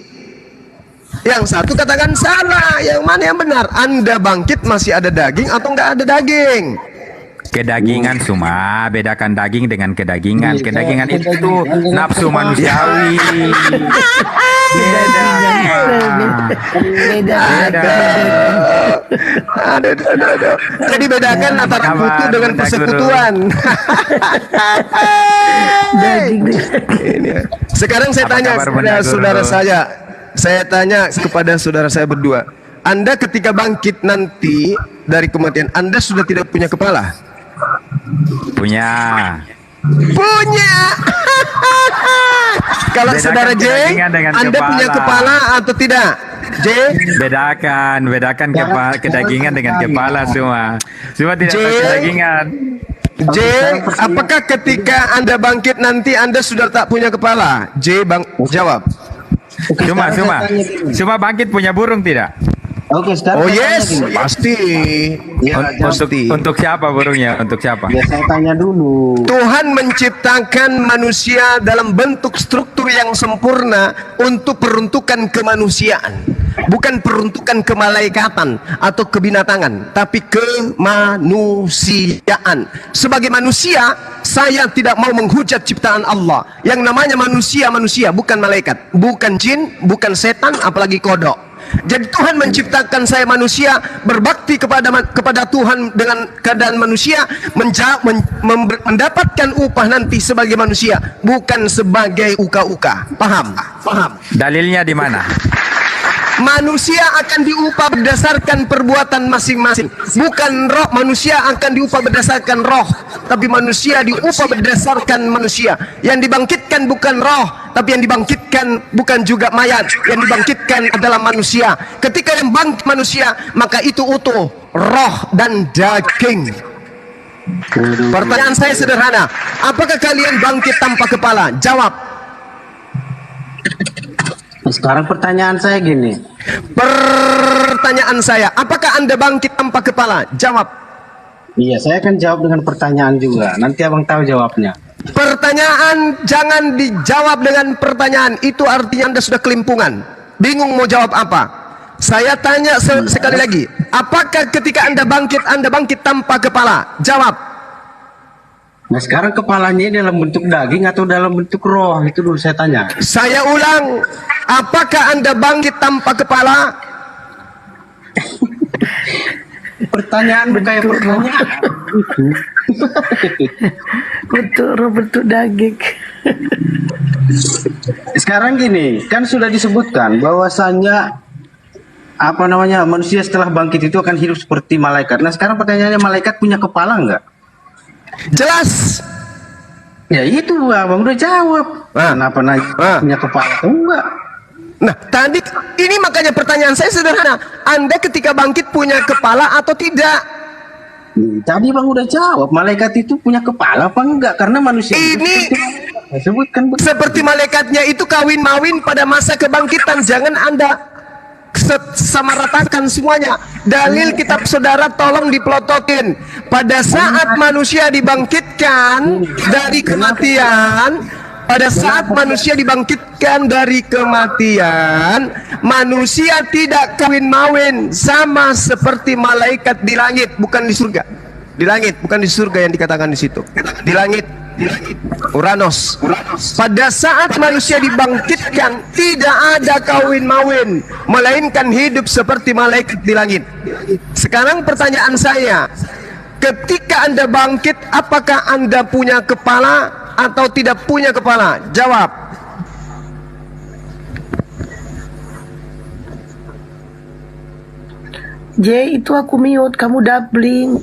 Yang satu katakan salah. Yang mana yang benar? Anda bangkit masih ada daging atau nggak ada daging? Kedagingan Suma, bedakan daging dengan kedagingan. Kedagingan itu nafsu manusiawi. Beda. Aduh. Jadi bedakan antara kutu dengan persekutuan. Ini. Sekarang saya Apa tanya kabar, kepada Bunda Guru? saudara saya. Saya tanya kepada saudara saya berdua. Anda ketika bangkit nanti dari kematian, Anda sudah tidak punya kepala? Punya. Punya. Kalau Bedakan saudara J, kedagingan dengan Anda punya kepala. kepala atau tidak? J, Bedakan kedagingan dengan kepala semua. Semua tidak J. tahu kedagingan. J, apakah ketika Anda bangkit nanti Anda sudah tak punya kepala? J, bang, jawab. Cuma Sekarang saya tanya gini. Cuma bangkit punya burung tidak? Oke, sekarang Oh saya tanya yes, gini. pasti. Ya, Untuk untuk siapa burungnya? Untuk siapa? ya, saya tanya dulu. Tuhan menciptakan manusia dalam bentuk struktur yang sempurna untuk peruntukan kemanusiaan, bukan peruntukan kemalaikatan atau kebinatangan, tapi kemanusiaan. Sebagai manusia, saya tidak mau menghujat ciptaan Allah. Yang namanya manusia, bukan malaikat, bukan jin, bukan setan, apalagi kodok. Jadi Tuhan menciptakan saya manusia, berbakti kepada Tuhan dengan keadaan manusia, mendapatkan upah nanti sebagai manusia, bukan sebagai uka-uka. Paham? Dalilnya di mana? Manusia akan diupah berdasarkan perbuatan masing-masing. Bukan roh manusia akan diupah berdasarkan roh, tapi manusia diupah berdasarkan manusia. Yang dibangkitkan bukan roh, tapi yang dibangkitkan bukan juga mayat. Yang dibangkitkan adalah manusia. Ketika yang bangkit manusia, maka itu utuh roh dan daging. Pertanyaan saya sederhana, apakah kalian bangkit tanpa kepala? Jawab. Sekarang pertanyaan saya gini. Pertanyaan saya, apakah Anda bangkit tanpa kepala? Jawab. Iya, saya akan jawab dengan pertanyaan juga. Nanti abang tahu jawabnya. Pertanyaan jangan dijawab dengan pertanyaan. Itu artinya Anda sudah kelimpungan. Bingung mau jawab apa. Saya tanya sekali lagi. Apakah ketika Anda bangkit tanpa kepala? Jawab. Nah, sekarang kepalanya ini dalam bentuk daging atau dalam bentuk roh? Itu dulu saya tanya. Saya ulang. Apakah Anda bangkit tanpa kepala? Pertanyaan kayak pertanyaan. bentuk daging. Sekarang gini, kan sudah disebutkan bahwasannya apa namanya manusia setelah bangkit itu akan hidup seperti malaikat. Nah, sekarang pertanyaannya, malaikat punya kepala enggak? Jelas. Ya itu abang udah jawab. Kenapa nanya punya kepala atau enggak? Nah, tadi ini makanya pertanyaan saya sederhana. Anda ketika bangkit punya kepala atau tidak? Tadi bang udah jawab, malaikat itu punya kepala apa enggak? Karena manusia Ini saya sebutkan begitu. seperti malaikatnya itu kawin mawin pada masa kebangkitan. Jangan Anda samaratakan semuanya. Dalil kitab saudara tolong diplototin. Pada saat manusia dibangkitkan dari kematian, manusia tidak kawin mawin, sama seperti malaikat di langit, bukan di surga. Di langit, bukan di surga yang dikatakan di situ. Di langit. Uranus. Pada saat manusia dibangkitkan, tidak ada kawin mawin, melainkan hidup seperti malaikat di langit. Sekarang pertanyaan saya, ketika Anda bangkit, apakah Anda punya kepala atau tidak punya kepala? Jawab. J, itu aku mute, kamu doubling.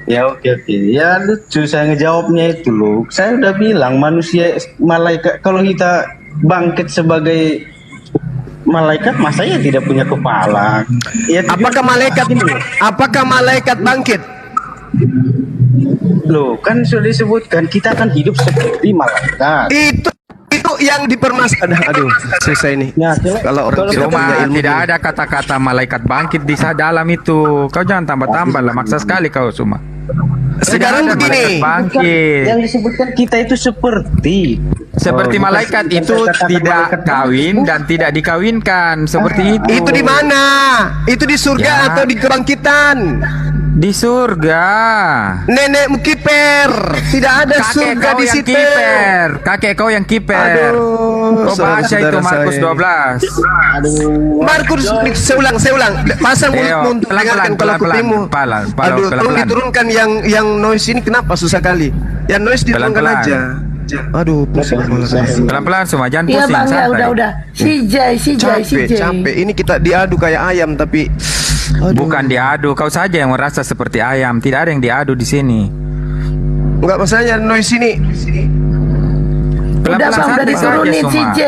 Ya oke. Ya lucu saya ngejawabnya itu loh. Saya udah bilang manusia malaikat, kalau kita bangkit sebagai malaikat masa ya tidak punya kepala. Ya, Apakah malaikat bangkit? loh kan sudah disebutkan kita akan hidup seperti malaikat. Itu yang dipermasalahkan. Aduh, susah ini. Ya, Kalau orang tidak punya Cuma ilmu tidak ada kata-kata malaikat bangkit di dalam itu. Kau jangan tambah-tambah lah, maksa sekali kau Suma. Sekarang Tidak ada begini. malaikat bangkit. Yang disebutkan kita itu Seperti bukan- malaikat bukan itu saya katakan tidak malaikat kawin bangkit. dan tidak dikawinkan seperti itu. Itu di mana? Itu di surga Ya. atau di kebangkitan? Di surga. Nenekmu kiper. Tidak ada Kakek surga kau di yang situ. kiper. Kakek kau yang kiper. Aduh, Kau baca itu saudara-saudara Markus saya. 12. Markus, saya ulang. Pasang Ayo, mulutmu untuk pelan-pelan, dengarkan kalau pelan-pelan, kupingmu. pelan-pelan, Aduh, tolong pelan-pelan. diturunkan yang noise ini kenapa susah kali? Yang noise diturunkan Pelan-pelan. aja. Aduh, pusing kepala saya. Pelan-pelan semua, jangan Iya pusing, bang, ya santai. udah. Si J. Capek. Ini kita diadu kayak ayam tapi aduh. Bukan diadu, kau saja yang merasa seperti ayam. Tidak ada yang diadu di sini. Enggak masalahnya noise ini. Udah bang, udah santai saja, diturunin si Suma. J.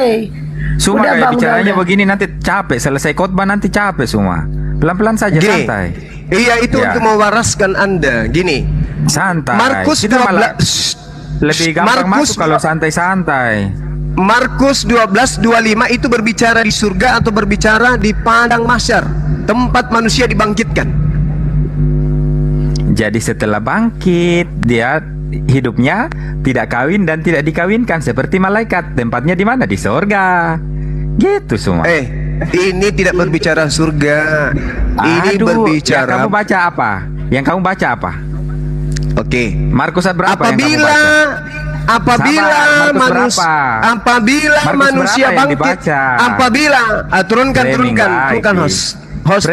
Suma Udah, kayak Bang, bicaranya udah. begini nanti capek. Selesai khotbah nanti capek semua. Pelan-pelan saja, Gini. santai. Iya, itu Ya. untuk mewaraskan Anda. Gini. Santai. Markus Kita malah 12 lebih gampang Markus- masuk kalau santai-santai. Markus 12:25 itu berbicara di surga atau berbicara di padang mahsyar, tempat manusia dibangkitkan. Jadi setelah bangkit, dia hidupnya tidak kawin dan tidak dikawinkan seperti malaikat. Tempatnya di mana? Di surga. Gitu semua. Ini tidak berbicara surga. Ini Aduh, berbicara. yang kamu baca apa? Yang kamu baca apa? Oke. Markus ayat berapa yang kamu Apabila baca? apabila Sabar, Markus manusia berapa? apabila Markus manusia berapa yang bangkit, dibaca? apabila turunkan Framing lagi. host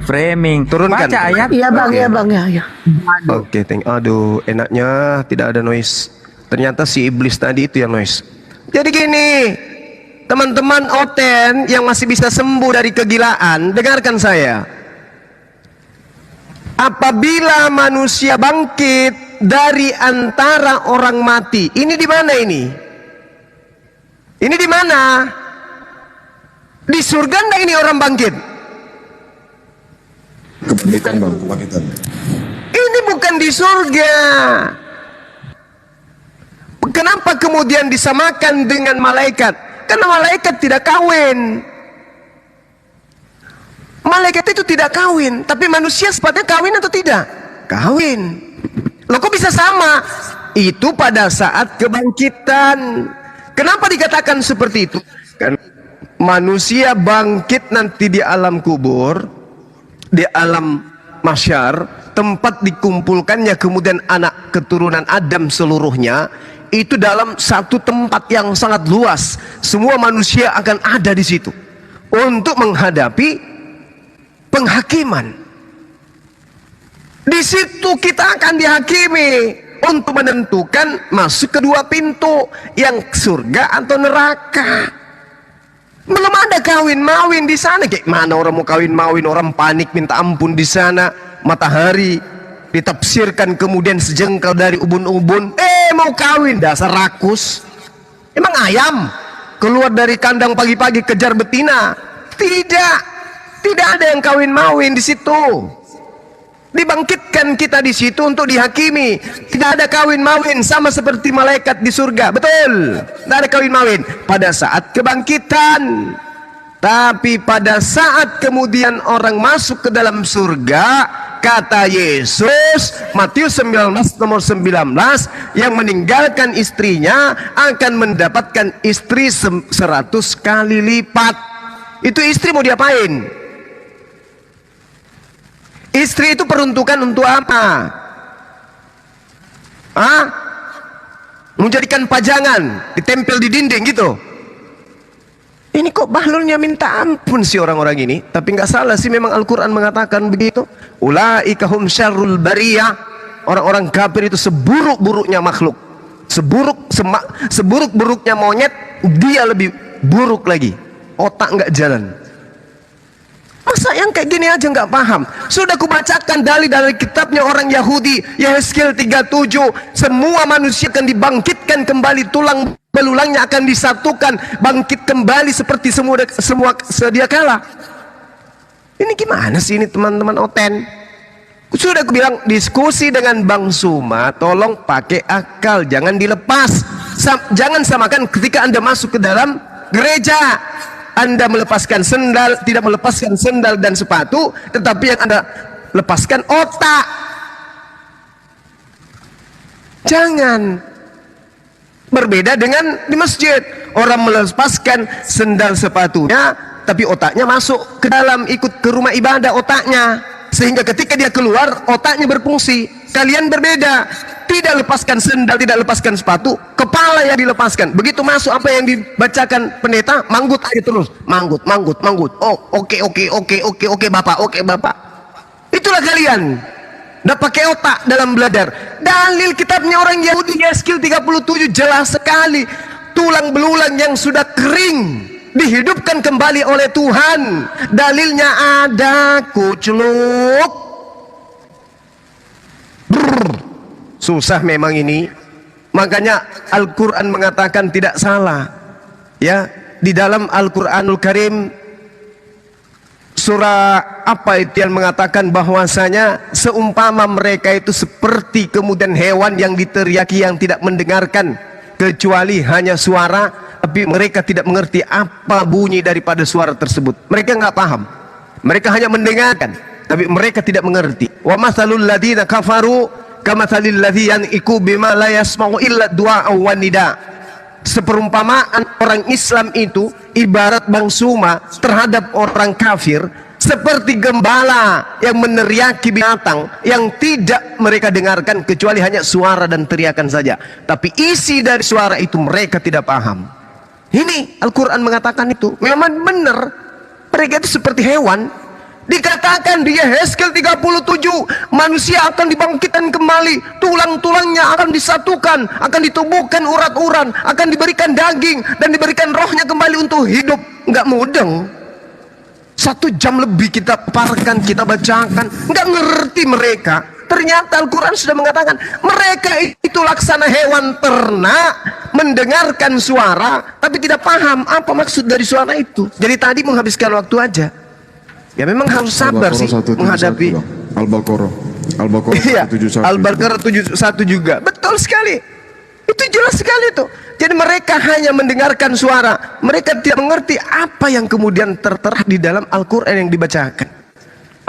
Framing. Turunkan. Baca ayat. Iya bang, ya bang, ya. Oke, aduh, enaknya tidak ada noise. Ternyata si iblis tadi itu yang noise. Jadi gini, teman-teman Oten yang masih bisa sembuh dari kegilaan, dengarkan saya. Apabila manusia bangkit dari antara orang mati, ini di mana ini? Ini di mana? Di surga enggak ini orang bangkit? Kebangkitan bang, kebangkitan. Ini bukan di surga. Kenapa kemudian disamakan dengan malaikat? Karena malaikat tidak kawin. Malaikat itu tidak kawin, tapi manusia sepatutnya kawin atau tidak? Kawin. Loh kok bisa sama? Itu pada saat kebangkitan. Kenapa dikatakan seperti itu? Kan manusia bangkit nanti di alam kubur, di alam mahsyar, tempat dikumpulkannya kemudian anak keturunan Adam seluruhnya, itu dalam satu tempat yang sangat luas. Semua manusia akan ada di situ untuk menghadapi penghakiman. Di situ kita akan dihakimi untuk menentukan masuk kedua pintu, yang surga atau neraka. Belum ada kawin-mawin di sana. Kayak mana orang mau kawin-mawin, orang panik minta ampun di sana. Matahari ditafsirkan kemudian sejengkal dari ubun-ubun. Mau kawin, dasar rakus. Emang ayam keluar dari kandang pagi-pagi kejar betina? Tidak ada yang kawin-mawin di situ. Dibangkitkan kita di situ untuk dihakimi. Tidak ada kawin-mawin, sama seperti malaikat di surga. Betul. Tidak ada kawin-mawin pada saat kebangkitan. Tapi pada saat kemudian orang masuk ke dalam surga, kata Yesus, Matius 19 nomor 19, yang meninggalkan istrinya akan mendapatkan istri 100 kali lipat. Itu istri mau diapain? Istri itu peruntukan untuk apa? Menjadikan pajangan, ditempel di dinding gitu. Ini kok bahlulnya minta ampun sih orang-orang ini. Tapi nggak salah sih, memang Al-Quran mengatakan begitu. Ulaika hum syarrul bariyah. Orang-orang kafir itu seburuk-buruknya makhluk. Seburuk-buruknya monyet, dia lebih buruk lagi. Otak nggak jalan. Masa yang kayak gini aja nggak paham? Sudah kubacakan dalil dari kitabnya orang Yahudi, Yehezkiel 37, semua manusia akan dibangkitkan kembali, tulang belulangnya akan disatukan, bangkit kembali seperti semua sedia kala. Ini gimana sih ini teman-teman Oten? Sudah aku bilang diskusi dengan Bang Suma, tolong pakai akal, jangan dilepas. Jangan samakan ketika Anda masuk ke dalam gereja, Anda melepaskan sendal, tidak melepaskan sendal dan sepatu, tetapi yang Anda lepaskan otak. Jangan. Berbeda dengan di masjid, orang melepaskan sendal sepatunya, tapi otaknya masuk ke dalam, ikut ke rumah ibadah otaknya, sehingga ketika dia keluar otaknya berfungsi. Kalian berbeda, tidak lepaskan sendal, tidak lepaskan sepatu, kepala yang dilepaskan. Begitu masuk apa yang dibacakan pendeta, manggut aja terus, manggut. Oh, oke bapak. Itulah kalian. Nggak pakai otak dalam belajar. Dalil kitabnya orang Yahudi, Yehezkiel 37 jelas sekali. Tulang belulang yang sudah kering dihidupkan kembali oleh Tuhan. Dalilnya ada, kucluk. Susah memang ini. Makanya Al-Quran mengatakan tidak salah. Ya, di dalam Al-Quranul Karim surah apa itu yang mengatakan bahwasanya seumpama mereka itu seperti kemudian hewan yang diteriaki yang tidak mendengarkan kecuali hanya suara, tapi mereka tidak mengerti apa bunyi daripada suara tersebut. Mereka nggak paham. Mereka hanya mendengarkan, tapi mereka tidak mengerti. Wa matsalul ladzina kafaru kamatsalil ladzi yan'iqu bima la yasma'u illa du'a wa nida. Seperumpamaan orang Islam itu ibarat Bang Suma terhadap orang kafir seperti gembala yang meneriaki binatang yang tidak mereka dengarkan kecuali hanya suara dan teriakan saja, tapi isi dari suara itu mereka tidak paham. Ini Al-Quran mengatakan itu memang benar, mereka itu seperti hewan. Dikatakan di Yehezkiel 37 manusia akan dibangkitkan kembali, tulang-tulangnya akan disatukan, akan ditubuhkan urat-urat, akan diberikan daging dan diberikan rohnya kembali untuk hidup. Nggak mudeng. 1 jam lebih kita paparkan, kita bacakan, nggak ngerti mereka. Ternyata Al-Quran sudah mengatakan mereka itu laksana hewan ternak, mendengarkan suara tapi tidak paham apa maksud dari suara itu. Jadi tadi menghabiskan waktu aja. Ya memang harus sabar sih menghadapi Al-Baqarah iya, 171. Al-Baqarah 71 juga. Betul sekali. Itu jelas sekali tuh. Jadi mereka hanya mendengarkan suara. Mereka tidak mengerti apa yang kemudian tertera di dalam Al-Quran yang dibacakan.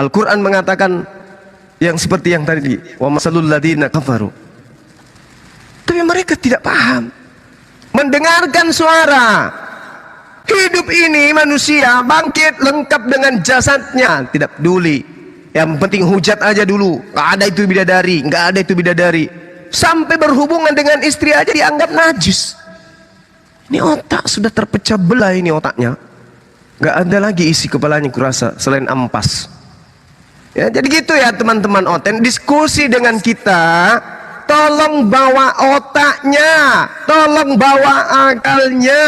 Al-Quran mengatakan yang seperti yang tadi, wa masalul ladzina kafaru. Tapi mereka tidak paham. Mendengarkan suara. Hidup ini manusia bangkit lengkap dengan jasadnya, tidak peduli. Yang penting hujat aja dulu. Nggak ada itu bidadari, nggak ada itu bidadari. Sampai berhubungan dengan istri aja dianggap najis. Ini otak sudah terpecah belah ini otaknya. Nggak ada lagi isi kepalanya kurasa selain ampas. Ya, jadi gitu ya teman-teman Oten. Diskusi dengan kita, tolong bawa otaknya, tolong bawa akalnya.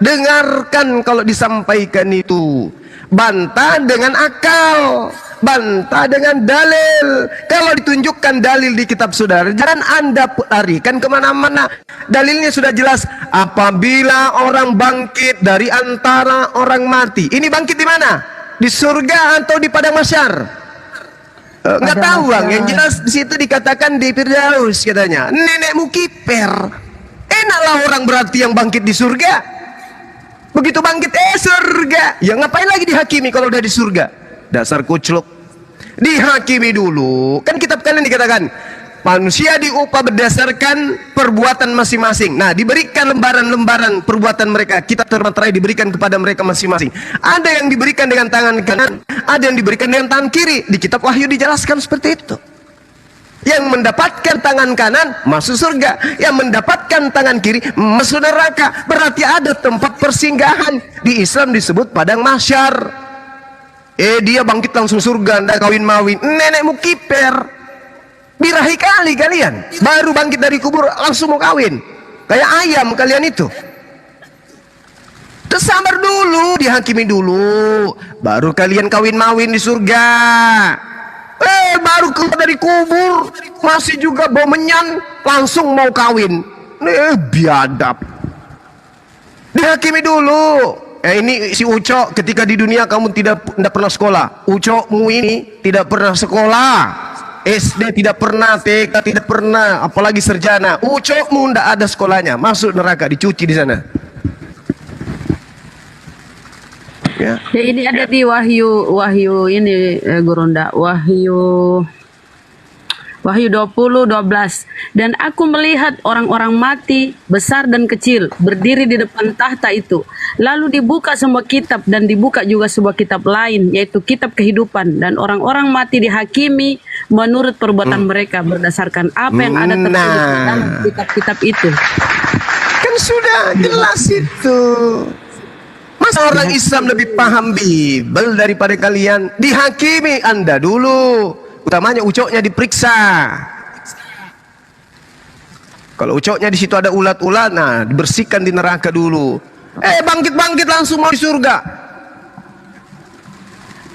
Dengarkan kalau disampaikan itu, bantah dengan akal, bantah dengan dalil. Kalau ditunjukkan dalil di kitab saudara, jangan Anda larikan kemana-mana. Dalilnya sudah jelas. Apabila orang bangkit dari antara orang mati, ini bangkit di mana? Di surga atau di padang mahsyar? Nggak tahu Bang. Yang jelas di situ dikatakan di Firdaus katanya. Nenekmu kiper. Enaklah orang berarti yang bangkit di surga. Begitu bangkit surga, ya ngapain lagi dihakimi kalau udah di surga? Dasar kucluk. Dihakimi dulu. Kan kitab kalian dikatakan manusia diupah berdasarkan perbuatan masing-masing. Nah, diberikan lembaran-lembaran perbuatan mereka. Kitab termaterai diberikan kepada mereka masing-masing. Ada yang diberikan dengan tangan kanan, ada yang diberikan dengan tangan kiri. Di kitab Wahyu dijelaskan seperti itu. Yang mendapatkan tangan kanan masuk surga, yang mendapatkan tangan kiri masuk neraka. Berarti ada tempat persinggahan. Di Islam disebut padang mahsyar. Dia bangkit langsung surga, ndak kawin-mawin. Nenekmu kiper. Birahi kali kalian. Baru bangkit dari kubur langsung mau kawin. Kayak ayam kalian itu. Sabar dulu, dihakimi dulu, baru kalian kawin-mawin di surga. Baru keluar dari kubur masih juga bau menyan, langsung mau kawin. Biadab. Dihakimi dulu. Ini si Ucok, ketika di dunia kamu tidak pernah sekolah. Ucokmu ini tidak pernah sekolah. SD tidak pernah, TK tidak pernah, apalagi sarjana. Ucokmu tidak ada sekolahnya, masuk neraka, dicuci di sana. Ya. Ya, ini ada di Wahyu ini Gurunda, Wahyu 20:12. Dan aku melihat orang-orang mati besar dan kecil berdiri di depan tahta itu. Lalu dibuka semua kitab dan dibuka juga sebuah kitab lain, yaitu kitab kehidupan, dan orang-orang mati dihakimi menurut perbuatan mereka berdasarkan apa yang ada tertulis dalam kitab-kitab itu. Kan sudah jelas itu. Masa orang Islam lebih paham Bible daripada kalian? Dihakimi Anda dulu. Utamanya Ucoknya diperiksa. Kalau Ucoknya di situ ada ulat-ulat, nah dibersihkan di neraka dulu. Bangkit-bangkit langsung mau di surga.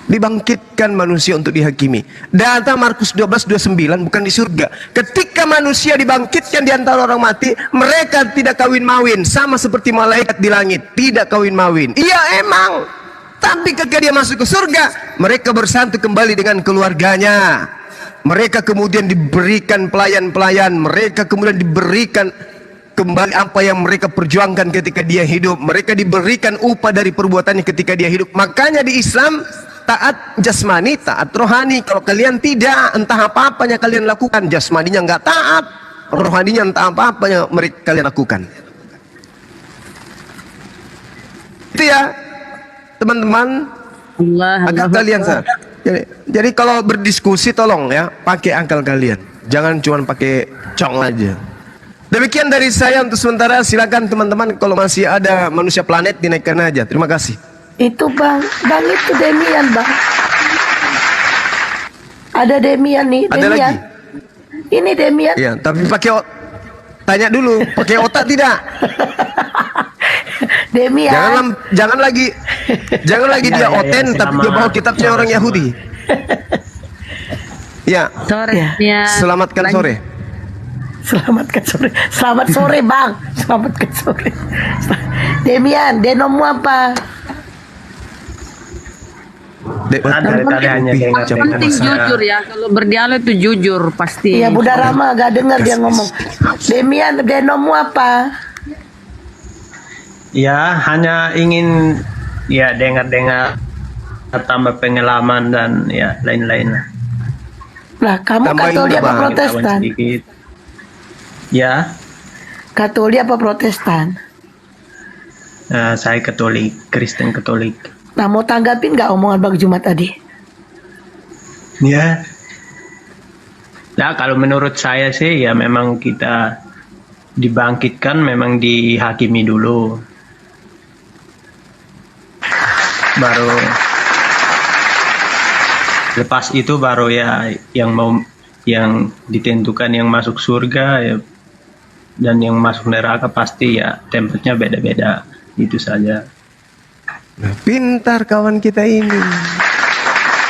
Dibangkitkan manusia untuk dihakimi. Data Markus 12:29 bukan di surga. Ketika manusia dibangkitkan di antara orang mati, mereka tidak kawin-mawin, sama seperti malaikat di langit, tidak kawin-mawin. Iya emang. Tapi ketika dia masuk ke surga, mereka bersatu kembali dengan keluarganya. Mereka kemudian diberikan pelayan-pelayan, mereka kemudian diberikan kembali apa yang mereka perjuangkan ketika dia hidup. Mereka diberikan upah dari perbuatannya ketika dia hidup. Makanya di Islam taat jasmani, taat rohani. Kalau kalian tidak, entah apa-apanya kalian lakukan, jasmaninya nggak taat, rohaninya entah apa-apanya mereka kalian lakukan. Itu ya teman-teman, agak kalian sah. Jadi kalau berdiskusi tolong ya pakai akal kalian, jangan cuma pakai cong aja. Demikian dari saya untuk sementara. Silakan teman-teman, kalau masih ada manusia planet dinaikkan aja. Terima kasih. Itu bang itu Demian bang. Ada Demian nih. Ada Demian. lagi? Ini Demian. Iya, tapi pakai tanya dulu, pakai otak tidak? Demian. Jangan lagi dia oten tapi dia bawa kitabnya orang Yahudi. Ya. Sore. Ya. Selamatkan sore. Selamatkan sore. Selamat sore bang. Selamatkan sore. Demian, denomu apa? Tadi hanya Penting jujur ya, kalau berdialog itu jujur pasti. Iya, Buddha Rama gak dengar dia ngomong. Demian, denomu apa? Ya, hanya ingin ya dengar-dengar tambah pengalaman dan ya lain-lain lah. Lah, kamu Katolik apa Protestan? Sedikit. Ya, Katolik apa Protestan? saya Katolik, Kristen Katolik. Nah, mau tanggapin nggak omongan Bang Jumat tadi? Ya. Nah, kalau menurut saya sih ya memang kita dibangkitkan, memang dihakimi dulu. Baru lepas itu baru ya yang ditentukan yang masuk surga ya, dan yang masuk neraka pasti ya tempatnya beda-beda, itu saja. Nah, pintar kawan kita ini.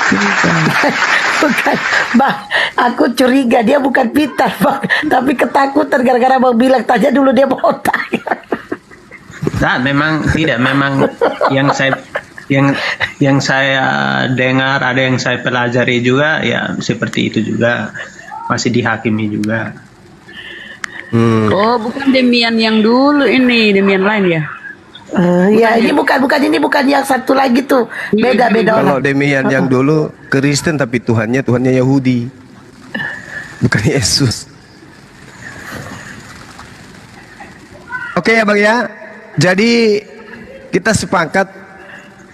Pintar. Bukan, Bang. Aku curiga dia bukan pintar, Bang. Tapi ketakutan gara-gara Bang bilang tanya dulu dia botak. Nah, memang tidak, memang yang saya dengar, ada yang saya pelajari juga ya seperti itu juga, masih dihakimi juga. Oh, bukan Demian yang dulu ini, Demian lain ya. Ya, ini bukan yang satu lagi tuh. Beda Kalau orang. Demian yang dulu Kristen tapi Tuhannya Yahudi. Bukan Yesus. Oke ya Bang ya. Jadi kita sepakat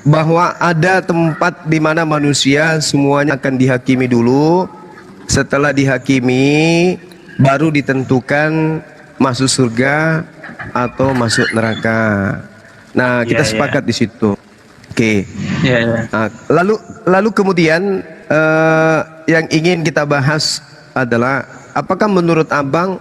bahwa ada tempat di mana manusia semuanya akan dihakimi dulu. Setelah dihakimi baru ditentukan masuk surga atau masuk neraka. Nah, kita sepakat di situ. Oke. Nah, lalu kemudian yang ingin kita bahas adalah apakah menurut Abang